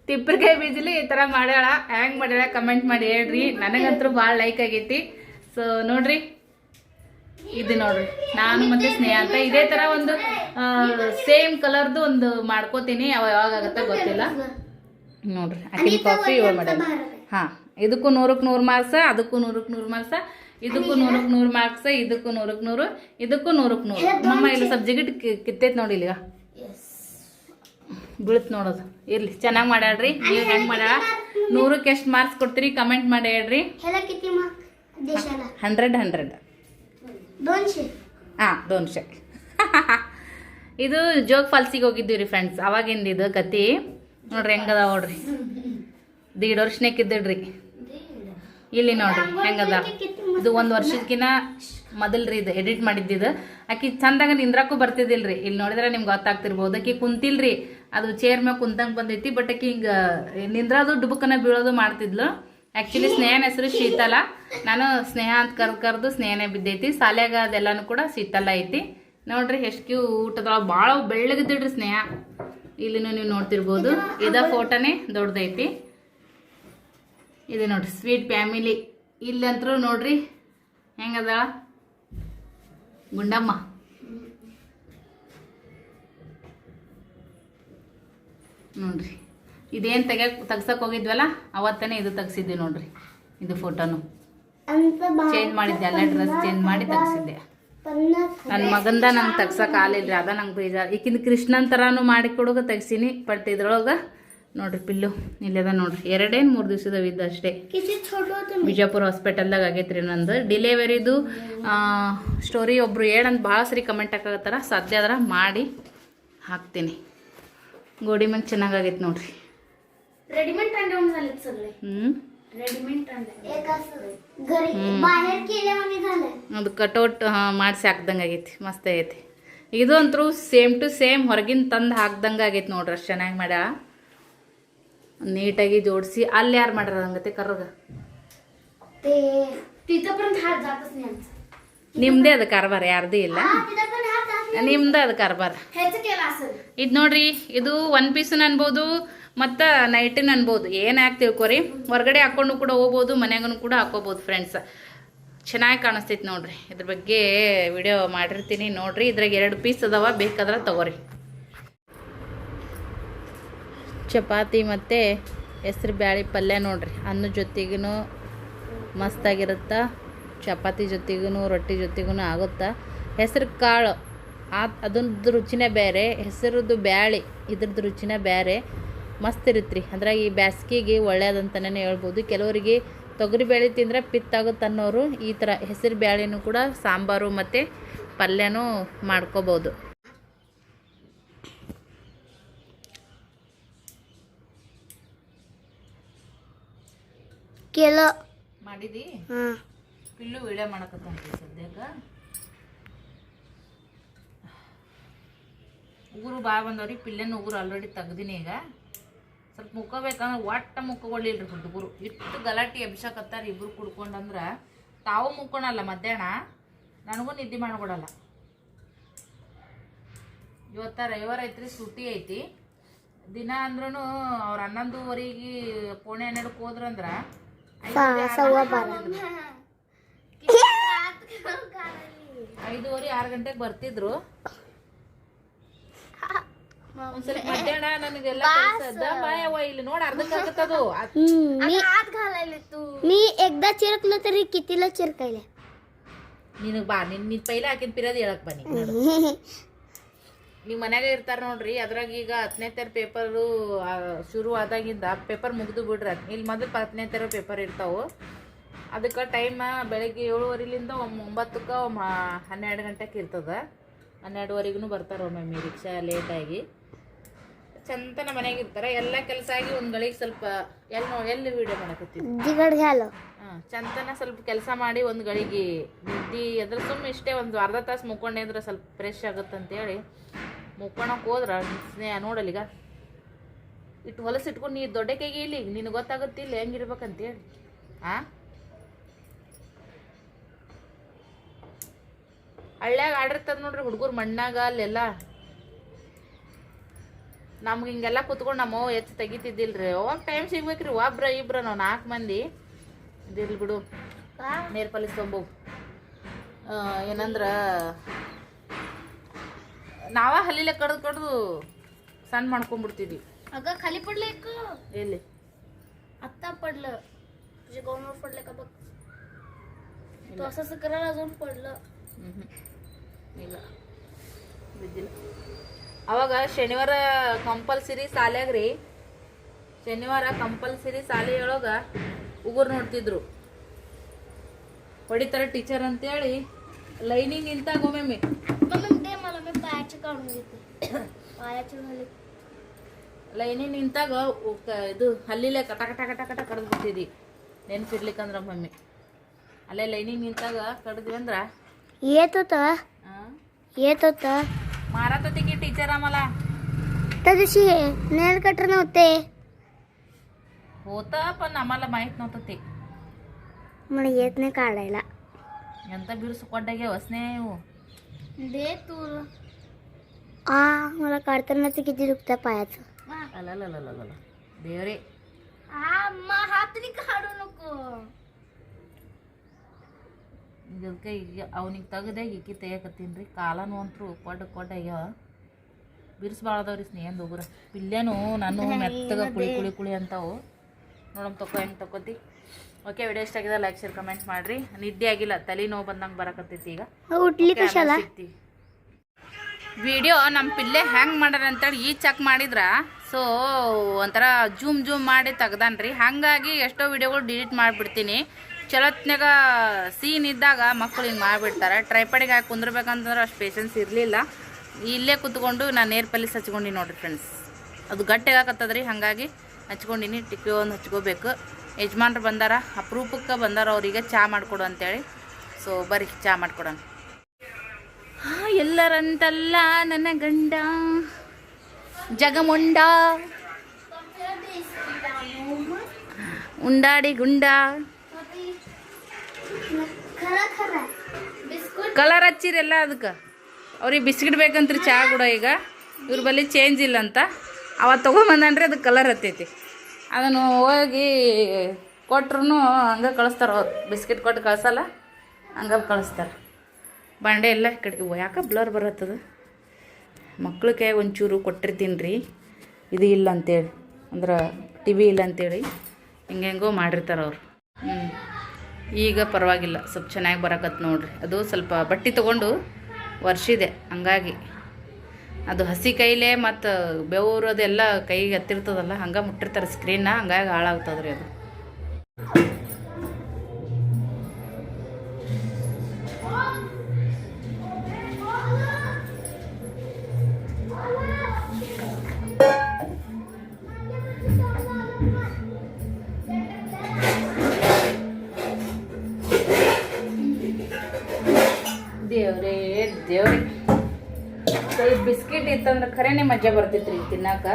ತಿಪ್ರಿಕಾಯಿ ಬೀಜಲಿ ಈ ಥರ ಮಾಡ್ಯಾಳ. ಹೆಂಗೆ ಮಾಡ್ಯಾಳ ಕಮೆಂಟ್ ಮಾಡಿ ಹೇಳ್ರಿ. ನನಗಂತೂ ಭಾಳ ಲೈಕ್ ಆಗೈತಿ. ಸೊ ನೋಡ್ರಿ, ಇದು ನೋಡ್ರಿ ನಾನು ಮತ್ತೆ ಸ್ನೇಹ ಅಂತ ಇದೇ ಥರ ಒಂದು ಸೇಮ್ ಕಲರ್ದು ಒಂದು ಮಾಡ್ಕೋತೀನಿ. ಯಾವಾಗ ಆಗುತ್ತೆ ಗೊತ್ತಿಲ್ಲ ನೋಡ್ರಿ. ಆಕಿನ ಕಾಫಿ ಇವಾಗ ಮಾಡ್ಯಾಳ. ಹಾಂ, ಇದಕ್ಕೂ 100ಕ್ಕೆ 100 ಮಾರ್ಕ್ಸ, ಅದಕ್ಕೂ 100ಕ್ಕೆ 100 ಮಾರ್ಕ್ಸ, ಇದಕ್ಕೂ 100ಕ್ಕೆ 100 ಮಾರ್ಕ್ಸ, ಇದಕ್ಕೂ 100ಕ್ಕೆ 100, ಇದಕ್ಕೂ 100ಕ್ಕೆ 100. ಮಮ್ಮ ಇಲ್ಲಿ ಸ್ವಲ್ಪ ಜಿಗಿಟ್ ಕಿತ್ತೈತೆ ನೋಡಿ. ಈಗ ಬೀಳತ್ ನೋಡೋದು. ಇರ್ಲಿ, ಚೆನ್ನಾಗಿ ಮಾಡ್ಯಾಳ್ರಿ. ನೀವು ಹೆಂಗೆ ಮಾಡ್ಯಾಳ? 100ಕ್ಕೆ ಎಷ್ಟು ಮಾರ್ಕ್ಸ್ ಕೊಡ್ತೀರಿ ಕಮೆಂಟ್ ಮಾಡಿ ಹೇಳ್ರಿ. 100. ಹಾಂ, 200. ಇದು ಜೋಗ್ ಫಾಲ್ಸಿಗೆ ಹೋಗಿದ್ದೀವಿ ರೀ ಫ್ರೆಂಡ್ಸ್. ಅವಾಗಿಂದ ಇದು ಕತಿ ನೋಡ್ರಿ ಹೆಂಗದ ನೋಡ್ರಿ. 1.5 ವರ್ಷನೇಕಿದ್ದಿಡ್ರಿ. ಇಲ್ಲಿ ನೋಡ್ರಿ ಹೆಂಗದ ಇದು 1 ವರ್ಷದಕಿನ ಮೊದಲ್ರಿ ಇದು ಎಡಿಟ್ ಮಾಡಿದ್ದಿದ್ದು. ಆಕಿ ಚಂದಾಗ ನಿಂದ್ರಾಕು ಬರ್ತಿದ್ದಿಲ್ರಿ. ಇಲ್ಲಿ ನೋಡಿದ್ರೆ ನಿಮ್ಗೆ ಗೊತ್ತಾಗ್ತಿರ್ಬೋದು. ಆಕಿ ಕುಂತಿಲ್ರಿ, ಅದು ಚೇರ್ ಮ್ಯಾಗ ಕುಂತಂಗ್ ಬಂದೈತಿ. ಬಟ್ ಆಕಿ ಹಿಂಗ ನಿಂದ್ರದು ಡುಬುಕನ ಬೀಳೋದು ಮಾಡ್ತಿದ್ಲು. ಆಕ್ಚುಲಿ ಸ್ನೇಹನ ಹೆಸರು ಶೀತಲ. ನಾನು ಸ್ನೇಹ ಅಂತ ಕರ್ದು ಸ್ನೇಹನೇ ಬಿದ್ದೈತಿ. ಸಾಲ್ಯಾಗ ಅದೆಲ್ಲಾನು ಕೂಡ ಶೀತಲ ಐತಿ. ನೋಡ್ರಿ ಎಷ್ಟು ಊಟದೊಳಗೆ ಭಾಳ ಬೆಳ್ಳಗಿದ್ದಿಡ್ರಿ ಸ್ನೇಹ. ಇಲ್ಲಿನೂ ನೀವು ನೋಡ್ತಿರ್ಬೋದು. ಇದ ಫೋಟೋನೇ ದೊಡ್ಡದೈತಿ. ಇದು ನೋಡ್ರಿ ಸ್ವೀಟ್ ಫ್ಯಾಮಿಲಿ. ಇಲ್ಲಂತರೂ ನೋಡ್ರಿ ಹೆಂಗದ ಗುಂಡಮ್ಮ. ನೋಡ್ರಿ ಇದೇನು ತೆಗ್ಸಕ್ ಹೋಗಿದ್ವಲ್ಲ ಅವತ್ತನೇ ಇದು ತೆಗ್ಸಿದ್ದೆ ನೋಡ್ರಿ. ಇದು ಫೋಟೋನು ಚೇಂಜ್ ಮಾಡಿದ್ದೆ, ಎಲ್ಲ ಡ್ರೆಸ್ ಚೇಂಜ್ ಮಾಡಿ ತೆಗ್ಸಿದ್ದೆ. ನನ್ನ ಮಗಂದ ನಂಗೆ ತೆಗ್ಸಕ್ ಆಲಿಲ್ರಿ, ಅದ ನಂಗೆ ಬೇಜಾರು. ಈಕಿಂದ ಕೃಷ್ಣನ್ ಥರಾನು ಮಾಡಿ ಕೊಡೋಕೆ ತೆಗ್ಸೀನಿ. ಬಟ್ ಇದ್ರೊಳಗೆ ನೋಡ್ರಿ ಪಿಲ್ಲು ಇಲ್ಲದ ನೋಡ್ರಿ. 2-3 ದಿವಸದವ ಇದ್ದು ಅಷ್ಟೇ. ಬಿಜಾಪುರ ಹಾಸ್ಪಿಟಲ್ದಾಗ ಆಗೈತ್ರಿ ನಂದು ಡಿಲಿವರಿದು ಸ್ಟೋರಿ. ಒಬ್ರು ಹೇಳಂತ ಭಾಳ ಸರಿ ಕಮೆಂಟ್ ಹಾಕತ್ತಾರ. ಸಾಧ್ಯ ಆದ್ರೆ ಮಾಡಿ ಹಾಕ್ತೀನಿ. ಗೋಡಿ ಮ್ಯಾಗ ಚೆನ್ನಾಗೈತೆ ನೋಡ್ರಿ. ಅದು ಕಟೌಟ್ ಮಾಡಿಸಿ ಹಾಕ್ದಂಗೆ ಆಗೈತಿ. ಮಸ್ತ್ ಆಗೈತಿ. ಇದು ಅಂತೂ ಸೇಮ್ ಟು ಸೇಮ್ ಹೊರಗಿನ ತಂದು ಹಾಕ್ದಂಗೆ ಆಗೈತಿ ನೋಡ್ರಿ. ಅಷ್ಟು ಚೆನ್ನಾಗಿ ಮಾಡ್ಯ, ನೀಟಾಗಿ ಜೋಡಿಸಿ. ಅಲ್ಲಿ ಯಾರು ಮಾಡ್ಯಾರ ಹಂಗತೆ ಕರ್ಗ? ನಿಮ್ದೇ ಅದು ಕಾರ್ಬಾರ, ಯಾರ್ದು ಇಲ್ಲ, ನಿಮ್ದು ಅದು ಕಾರ್ಬಾರ. ಇದು ನೋಡ್ರಿ, ಇದು 1 ಪೀಸನ್ ಅನ್ಬೋದು ಮತ್ತು ನೈಟಿನ ಅನ್ಬೋದು. ಏನು ಯಾಕೆ ತಿಳ್ಕೊರಿ. ಹೊರಗಡೆ ಹಾಕ್ಕೊಂಡು ಕೂಡ ಹೋಗ್ಬೋದು, ಮನ್ಯಾಗೂ ಕೂಡ ಹಾಕೋಬೋದು ಫ್ರೆಂಡ್ಸ್. ಚೆನ್ನಾಗಿ ಕಾಣಿಸ್ತೈತಿ ನೋಡ್ರಿ. ಇದ್ರ ಬಗ್ಗೆ ವಿಡಿಯೋ ಮಾಡಿರ್ತೀನಿ ನೋಡ್ರಿ. ಇದ್ರಾಗ 2 ಪೀಸ್ ಅದಾವ, ಬೇಕಾದ್ರೆ ತಗೋರಿ. ಚಪಾತಿ ಮತ್ತು ಹೆಸ್ರು ಬ್ಯಾಳಿ ಪಲ್ಯ ನೋಡ್ರಿ. ಅನ್ನ ಜೊತೆಗೂ ಮಸ್ತಾಗಿರುತ್ತೆ, ಚಪಾತಿ ಜೊತೆಗೂ ರೊಟ್ಟಿ ಜೊತೆಗೂ ಆಗುತ್ತಾ. ಹೆಸ್ರು ಕಾಳು ಅದ್ರದ್ದು ರುಚಿನೇ ಬೇರೆ, ಹೆಸರದ್ದು ಬ್ಯಾಳಿ ಇದ್ರದ್ದು ರುಚಿನೇ ಬೇರೆ. ಮಸ್ತ್ ಇರುತ್ತೆ ರೀ. ಅದ್ರಾಗ ಈ ಬ್ಯಾಸ್ಗಿಗೆ ಒಳ್ಳೇದಂತಲೇ ಹೇಳ್ಬೋದು. ಕೆಲವರಿಗೆ ತೊಗರಿ ಬೇಳೆ ತಿಂದರೆ ಪಿತ್ತಾಗುತ್ತೆ ಅನ್ನೋರು ಈ ಥರ ಹೆಸರು ಬ್ಯಾಳಿನೂ ಕೂಡ ಸಾಂಬಾರು ಮತ್ತು ಪಲ್ಯನೂ ಮಾಡ್ಕೋಬೋದು. ಮಾಡಿದಿ ಪಿಲ್ಲು ವಿಡಿಯೋ ಮಾಡಕತ್ತಂತ ಸದ್ಯಕ್ಕೆ. ಉಗುರು ಭಾಳ ಬಂದವ್ರಿ. ಪಿಲ್ಲೆನ ಉಗುರು ಆಲ್ರೆಡಿ ತೆಗ್ದಿನಿ. ಈಗ ಸ್ವಲ್ಪ ಮುಕ್ಕೋಬೇಕಂದ್ರೆ ಒಟ್ಟ ಮುಕ್ಕೊಳ್ಲಿಲ್ರಿ ಹುಡುಗರು. ಇಷ್ಟು ಗಲಾಟೆ ಎಬ್ಸಕತ್ತಾರ ಇಬ್ರು ಕುಡ್ಕೊಂಡಂದ್ರೆ. ತಾವು ಮುಕ್ಕೊಳಲ್ಲ ಮಧ್ಯಾಹ್ನ, ನನಗೂ ನಿದ್ದೆ ಮಾಡ್ಕೊಡಲ್ಲ. ಇವತ್ತ ರವಿವಾರ ಐತ್ರಿ, ಸುಟ್ಟಿ ಐತಿ. ದಿನ ಅಂದ್ರೂ ಅವ್ರ 11:30 ಪೌಣೆ 12 ಹೋದ್ರಂದ್ರ 5:30-6 ಗಂಟೆಗೆ ಬರ್ತಿದ್ರು. ಒಂದ್ಸಲ ಮಧ್ಯಾಹ್ನ ನನಗೆಲ್ಲ ಬಾಯವ್ವ ಇಲ್ಲಿ ನೋಡ अर्धकतದು मी हात घालायला मी एकदा चिरकलो तरी कितीला चिरकायला. ನಿನಗೆ ಬಾ ನಿನ್ನ ಪೈಲ ಹಾಕಿನ ಪಿರೋದು ಹೇಳಕ್ ಬನ್ನಿ. ನೀವು ಮನ್ಯಾಗ ಇರ್ತಾರ ನೋಡ್ರಿ. ಅದ್ರಾಗ ಈಗ 10ನೇ ತರ ಪೇಪರು ಶುರು ಆದಾಗಿಂದ ಪೇಪರ್ ಮುಗಿದು ಬಿಡ್ರಿ. ಇಲ್ಲಿ ಮೊದಲು 10ನೇ ತರ ಪೇಪರ್ ಇರ್ತಾವು. ಅದಕ್ಕೆ ಟೈಮ್ ಬೆಳಗ್ಗೆ 7:30ಲಿಂದ 9ಕ್ಕೆ 12 ಗಂಟೆಗೆ ಇರ್ತದೆ. 12:30ಗೂ ಬರ್ತಾರೆ ಒಮ್ಮೊಮ್ಮೆ ರಿಕ್ಷಾ ಲೇಟಾಗಿ. ಚಂತನ ಮನೆಯಾಗ ಇರ್ತಾರೆ. ಎಲ್ಲ ಕೆಲಸ ಆಗಿ ಒಂದು ಗಳಿಗೆ ಸ್ವಲ್ಪ ಎಲ್ಲಿ ವಿಡಿಯೋ ಮಾಡಕತ್ತೀವಿ. ಹಾಂ, ಚಂತನ ಸ್ವಲ್ಪ ಕೆಲಸ ಮಾಡಿ ಒಂದು ಗಳಿಗೆ ನಿದ್ದೆ ಅದ್ರ ಸುಮ್ಮನೆ ಇಷ್ಟೇ ಒಂದು ಅರ್ಧ ತಾಸು ಮುಕ್ಕೊಂಡೆ ಸ್ವಲ್ಪ ಫ್ರೆಶ್ ಆಗುತ್ತಂತೇಳಿ ಮುಕ್ಕೊಳಕ್ಕೆ ಹೋದ್ರೆ ಸ್ನೇಹ ನೋಡಲ್ಲೀಗ ಇಟ್ಟು ಹೊಲಸು ಇಟ್ಕೊಂಡು ನೀ ದೊಡ್ಡ ಕೈಗೆ ಇಲ್ಲಿ ನಿನಗೆ ಗೊತ್ತಾಗುತ್ತಿಲ್ಲ ಹೆಂಗಿರ್ಬೇಕಂತೇಳಿ. ಹಳ್ಳ್ಯಾಗ ಆಡಿರ್ತದ ನೋಡ್ರಿ ಹುಡುಗರು ಮಣ್ಣಾಗ ಅಲ್ಲೆಲ್ಲ. ನಮ್ಗೆ ಹಿಂಗೆಲ್ಲ ಕುತ್ಕೊಂಡು ನಮ್ಮವ್ವ ಹೆಚ್ಚು ತೆಗಿತಿದ್ದಿಲ್ರಿ. ಅವಾಗ ಟೈಮ್ ಸಿಗ್ಬೇಕ್ರಿ. ಒಬ್ರ ಇಬ್ರ ನಾವು 4 ಮಂದಿ ಇದಿರ್ಲಿ ಬಿಡು. ನೇರ್ ಪಾಲಿಸ್ ತೊಂಬ ಏನಂದ್ರೆ ನಾವ ಹಲ್ಲಿಲೆ ಕಡ್ದು ಸಣ್ಣ ಮಾಡ್ಕೊಂಡ್ಬಿಡ್ತಿದ್ವಿ. अगं खाली पडले एक ಎಲ್ಲಿ आत्ता पडलं तुझ्या गाऊनवर पडलं का बघ. तो असं करायला अजून पडलं. ಇಲ್ಲ ಬಿದ್ದಿಲ್ಲ. ಅವಾಗ ಶನಿವಾರ ಕಂಪಲ್ಸರಿ ಸಾಲ್ಯಾಗ್ರಿ. ಶನಿವಾರ ಕಂಪಲ್ಸರಿ ಶಾಲೆಯೊಳಗ ಉಗುರು ನೋಡ್ತಿದ್ರು. ಹೊಡಿತಾರೆ ಟೀಚರ್ ಅಂತೇಳಿ ಲೈನಿಂಗ್ ನಿಂತಾಗ ಒಮ್ಮೆ मम्मी दे मला मी पायाचे काढून घेते. पायाचे झाले ಲೈನಿಂಗ್ ನಿಂತಾಗ ಇದು ಹಲ್ಲಿಲೆ ಕಟ ಕಟ ಕಟ ಕಟ ಕಡ್ದು ಬಿಡ್ತಿದ್ವಿ. ನೆನ್ಪಿರ್ಲಿಕ್ಕಂದ್ರ ಮಮ್ಮಿ ಅಲ್ಲೇ ಲೈನಿಂಗ್ ನಿಂತಾಗ ಕಡ್ದ್ವಿ ಅಂದ್ರ येत होत मारात टीचर आम्हाला त्या दिवशी नेल कटर नव्हते होतं पण आम्हाला माहित नव्हतं ते मला येत नाही काढायला ಎಂತ ಬಿರುಸು ಕೊಡ್ಡಾಗೆ ವಸನೆ ಇವು दे तू मला काढताना ते किती दुखतं पायाचं ಅಲ್ಲಲ್ಲಲ್ಲಲ್ಲ ದೇವ್ರೆ हात तरी काढू नको ಇದಕ್ಕೆ ಈಗ ಅವನಿಗೆ ತೆಗ್ದೆ ಈಕಿ ತೆಗಿಯಕತ್ತೀನಿ ರೀ ಕಾಲನು ಅಂತೂ ಕೊಡ್ಡಾಗ್ಯಾವ ಬಿರುಸು ಭಾಳ ಅದಾವ್ರಿ ಸ್ನೇಹಂದು ಹೋಗ್ರ ಪಿಲ್ಲೇನು ನಾನು ಮೆತ್ತಗ ಕುಳಿ ಅಂತಾವು ನೋಡಮ್ ತಕೋ ಹೆಂಗೆ ತಕೋತಿ ಓಕೆ ವಿಡಿಯೋ ಇಷ್ಟ ಆಗಿದೆ ಲೈಕ್ ಶೇರ್ ಕಮೆಂಟ್ ಮಾಡಿರಿ ನಿದ್ದೆ ಆಗಿಲ್ಲ ತಲೆ ನೋವು ಬಂದಂಗೆ ಬರಕತ್ತೈತಿ ಈಗ उठली कशाला ವಿಡಿಯೋ ನಮ್ಮ ಪಿಲ್ಲೆ ಹೆಂಗೆ ಮಾಡ್ಯಾರ ಅಂತೇಳಿ ಈ ಚೆಕ್ ಮಾಡಿದ್ರ ಸೊ ಒಂಥರ ಜೂಮ್ ಮಾಡಿ ತೆಗ್ದಾನ್ರಿ ಹಾಗಾಗಿ ಎಷ್ಟೋ ವಿಡಿಯೋಗಳು ಡಿಲೀಟ್ ಮಾಡಿಬಿಡ್ತೀನಿ ಚಲತ್ನಾಗ ಸೀನ್ ಇದ್ದಾಗ ಮಕ್ಕಳು ಹಿಂಗೆ ಮಾಡಿಬಿಡ್ತಾರೆ ಟ್ರೈಪಡಿಗೆ ಹಾಕಿ ಕುಂದ್ರಬೇಕಂತಂದ್ರೆ ಅಷ್ಟು ಪೇಷನ್ಸ್ ಇರಲಿಲ್ಲ ಇಲ್ಲೇ ಕೂತ್ಕೊಂಡು ನಾನು ನೇರ್ ಪಾಲಿಸ್ ಹಚ್ಕೊಂಡಿನಿ ನೋಡಿರಿ ಫ್ರೆಂಡ್ಸ್ ಅದು ಗಟ್ಟಿಗೆ ಹಾಕತ್ತದ್ರಿ ಹಾಗಾಗಿ ಹಚ್ಕೊಂಡಿನಿ ಟಿಕ್ಕಿ ಒಂದು ಹಚ್ಕೋಬೇಕು ಯಜಮಾನ್ರು ಬಂದಾರ ಅಪರೂಪಕ್ಕೆ ಬಂದಾರ ಅವರಿಗೆ ಚಹಾ ಮಾಡಿಕೊಡು ಅಂತೇಳಿ ಸೊ ಬರ್ರಿ ಚಹಾ ಮಾಡಿಕೊಡೋಣ ಎಲ್ಲರಂತಲ್ಲ ನನ್ನ ಗಂಡ ಜಗಮುಂಡ ಉಂಡಾಡಿ ಗುಂಡ ಕಲರ್ ಹಚ್ಚಿರಲ್ಲ ಅದಕ್ಕೆ ಅವ್ರಿಗೆ ಬಿಸ್ಕಿಟ್ ಬೇಕಂತ್ರಿ ಚಹಾ ಕೂಡ ಈಗ ಇವ್ರ ಬಳಿ ಚೇಂಜ್ ಇಲ್ಲ ಅಂತ ಅವತ್ತು ತೊಗೊಂಬಂದನ್ರಿ ಅದು ಕಲರ್ ಹತ್ತೈತಿ ಅದನ್ನು ಹೋಗಿ ಕೊಟ್ರು ಹಂಗೆ ಕಳಿಸ್ತಾರೆ ಅವ್ರು ಬಿಸ್ಕಿಟ್ ಕೊಟ್ಟು ಕಳ್ಸಲ್ಲ ಹಂಗೆ ಕಳಿಸ್ತಾರೆ ಬಾಂಡೆ ಎಲ್ಲ ಈ ಕಡೆಗೆ ಯಾಕೆ ಬ್ಲರ್ ಬರತ್ತದ ಮಕ್ಳ ಕೈಯಾಗ ಒಂಚೂರು ಕೊಟ್ಟಿರ್ತೀನಿ ರೀ ಇದು ಇಲ್ಲ ಅಂತೇಳಿ ಅಂದ್ರೆ ಟಿ ವಿ ಇಲ್ಲ ಅಂತೇಳಿ ಹಿಂಗೆಂಗೋ ಮಾಡಿರ್ತಾರೆ ಅವ್ರು ಈಗ ಪರವಾಗಿಲ್ಲ ಸ್ವಲ್ಪ ಚೆನ್ನಾಗಿ ಬರಕತ್ತು ನೋಡ್ರಿ ಅದು ಸ್ವಲ್ಪ ಬಟ್ಟೆ ತೊಗೊಂಡು ವರ್ಷಿದೆ ಹಂಗಾಗಿ ಅದು ಹಸಿ ಕೈಲೇ ಮತ್ತು ಬೆವರು ಅದೆಲ್ಲ ಕೈಗೆ ಹತ್ತಿರ್ತದಲ್ಲ ಹಂಗೆ ಮುಟ್ಟಿರ್ತಾರೆ ಸ್ಕ್ರೀನ್ನ ಹಂಗಾಗಿ ಹಾಳಾಗ್ತದ್ರಿ ಅದು ದೇವ್ರೇ ದೇವ್ರಿ ಸ್ವಲ್ಪ ಬಿಸ್ಕಿಟ್ ಇತ್ತಂದ್ರೆ ಖರೇನೆ ಮಜಾ ಬರ್ತೈತ್ರಿ ತಿನ್ನಾಕ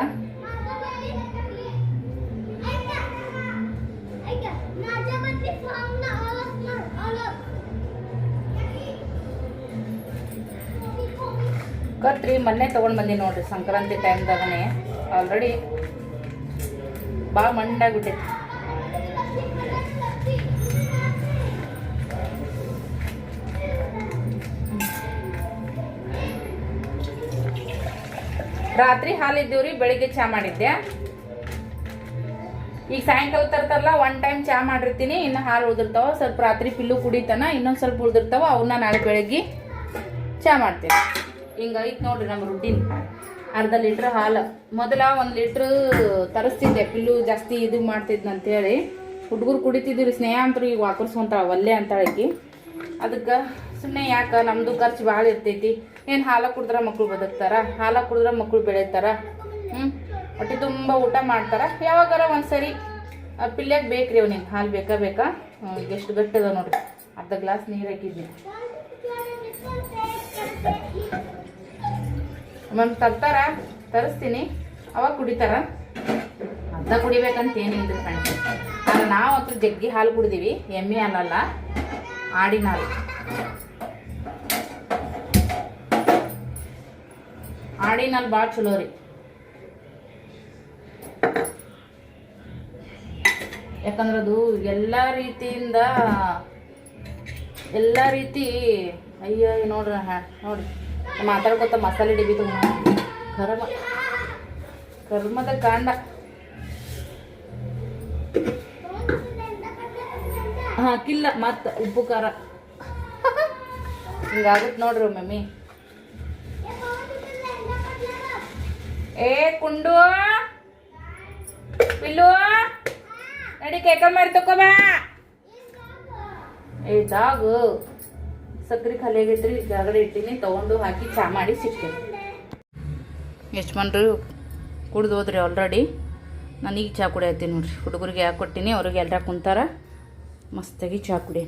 ಕತ್ರಿ ಮೊನ್ನೆ ತೊಗೊಂಡು ಬಂದಿ ನೋಡ್ರಿ ಸಂಕ್ರಾಂತಿ ಟೈಮ್ದಾಗನೇ ಆಲ್ರೆಡಿ ಭಾಳ ಮಂಡಾಗ್ಬಿಟ್ಟೈತಿ ರಾತ್ರಿ ಹಾಲಿದ್ದೀವ್ರಿ ಬೆಳಿಗ್ಗೆ ಚಹಾ ಮಾಡಿದ್ದೆ ಈಗ ಸಾಯಂಕಾಲ ತರ್ತಾರಲ್ಲ ಒನ್ ಟೈಮ್ ಚಹಾ ಮಾಡಿರ್ತೀನಿ ಇನ್ನು ಹಾಲು ಉಳಿದಿರ್ತಾವ ಸ್ವಲ್ಪ ರಾತ್ರಿ ಪಿಲ್ಲು ಕುಡಿತಾನ ಇನ್ನೊಂದು ಸ್ವಲ್ಪ ಉಳಿದಿರ್ತಾವ ಅವನ್ನ ನಾಳೆ ಬೆಳಗ್ಗೆ ಚಹಾ ಮಾಡ್ತೀನಿ ಹಿಂಗೈತೆ ನೋಡ್ರಿ ನಮ್ಮ ರುಟೀನ್ ಅರ್ಧ ಲೀಟ್ರ್ ಹಾಲು ಮೊದಲ 1 ಲೀಟ್ರ್ ತರಿಸ್ತಿದ್ದೆ ಪಿಲ್ಲು ಜಾಸ್ತಿ ಇದು ಮಾಡ್ತಿದ್ನಂತೇಳಿ ಹುಡುಗರು ಕುಡಿತಿದ್ವಿ ಸ್ನೇಹ ಅಂತೂ ಈಗ ವಾಕರ್ಸ್ಕೊಂತಾಳ ಒಲ್ಲೆ ಅಂತಾಳಕಿ ಅದಕ್ಕೆ ಸುಮ್ಮನೆ ಯಾಕೆ ನಮ್ಮದು ಖರ್ಚು ಭಾಳ ಇರ್ತೈತಿ ಏನು ಹಾಲು ಕುಡಿದ್ರೆ ಮಕ್ಕಳು ಬದುಕ್ತಾರ ಹಾಲು ಕುಡಿದ್ರೆ ಮಕ್ಕಳು ಬೆಳೀತಾರ ಹೊಟ್ಟೆ ತುಂಬ ಊಟ ಮಾಡ್ತಾರ ಯಾವಾಗಾರ ಒಂದ್ಸರಿ ಪಿಲ್ಯಾಗ ಬೇಕ್ರಿ ಅವ್ನಿಗೆ ಹಾಲು ಬೇಕಾ ಎಷ್ಟು ಗಟ್ಟದ ನೋಡ್ರಿ ಅರ್ಧ ಗ್ಲಾಸ್ ನೀರು ಹಾಕಿದ್ನಿ ಮ್ಯಾಮ್ ತರಿಸ್ತೀನಿ ಅವಾಗ ಕುಡಿತಾರ ಅರ್ಧ ಕುಡಿಬೇಕಂತ ಏನಿಲ್ಲ ಫ್ರೆಂಡ್ಸ್ ಆದರೆ ನಾವು ಅಂತೂ ಜಗ್ಗಿ ಹಾಲು ಕುಡಿದೀವಿ ಎಮ್ಮೆ ಹಾಲಲ್ಲ ಆಡಿನ ಹಾಲು ಆಡಿನ ಹಾಲು ಭಾಳ ಚಲೋ ರೀ ಯಾಕಂದ್ರೆ ಅದು ಎಲ್ಲ ರೀತಿ ಅಯ್ಯ ನೋಡ್ರಿ ನೋಡ್ರಿ ಮಾತಾಡ್ಕೊತ ಮಸಾಲೆ ಡಿಬಿ ತಗೊಂಡ ಕರ್ಮದ ಕಾಂಡ ಹಾಕಿಲ್ಲ ಮತ್ತು ಉಪ್ಪು ಖಾರ ಹಿಂಗಾಗುತ್ತೆ ನೋಡ್ರಿ ಮಮ್ಮಿ ಏ ಕುಂಡು ಪಿಲ್ಲು ನಡಿ ಕೇಕ ಮಾಡಿ ತಕೋಬಾ ಏ ಜಾಗು ಸಕ್ರೆ ಖಾಲಿ ಆಗೈತ್ರಿ ಜಾಗಡೆ ಇಟ್ಟಿನಿ ತೊಗೊಂಡು ಹಾಕಿ ಚಹಾ ಮಾಡಿ ಸಿಕ್ತೀನಿ ಯಜಮಾನ್ರು ಕುಡ್ದು ಹೋದ್ರಿ ಆಲ್ರೆಡಿ ನಾನು ಈಗ ಚಹಾ ಕುಡಿಯತ್ತೀನಿ ನೋಡ್ರಿ ಹುಡುಗರಿಗೆ ಯಾಕೆ ಕೊಟ್ಟಿನಿ ಅವ್ರಿಗೆ ಎಲ್ಲರ ಕುಂತಾರ ಮಸ್ತಾಗಿ ಚಾ ಕುಡಿ.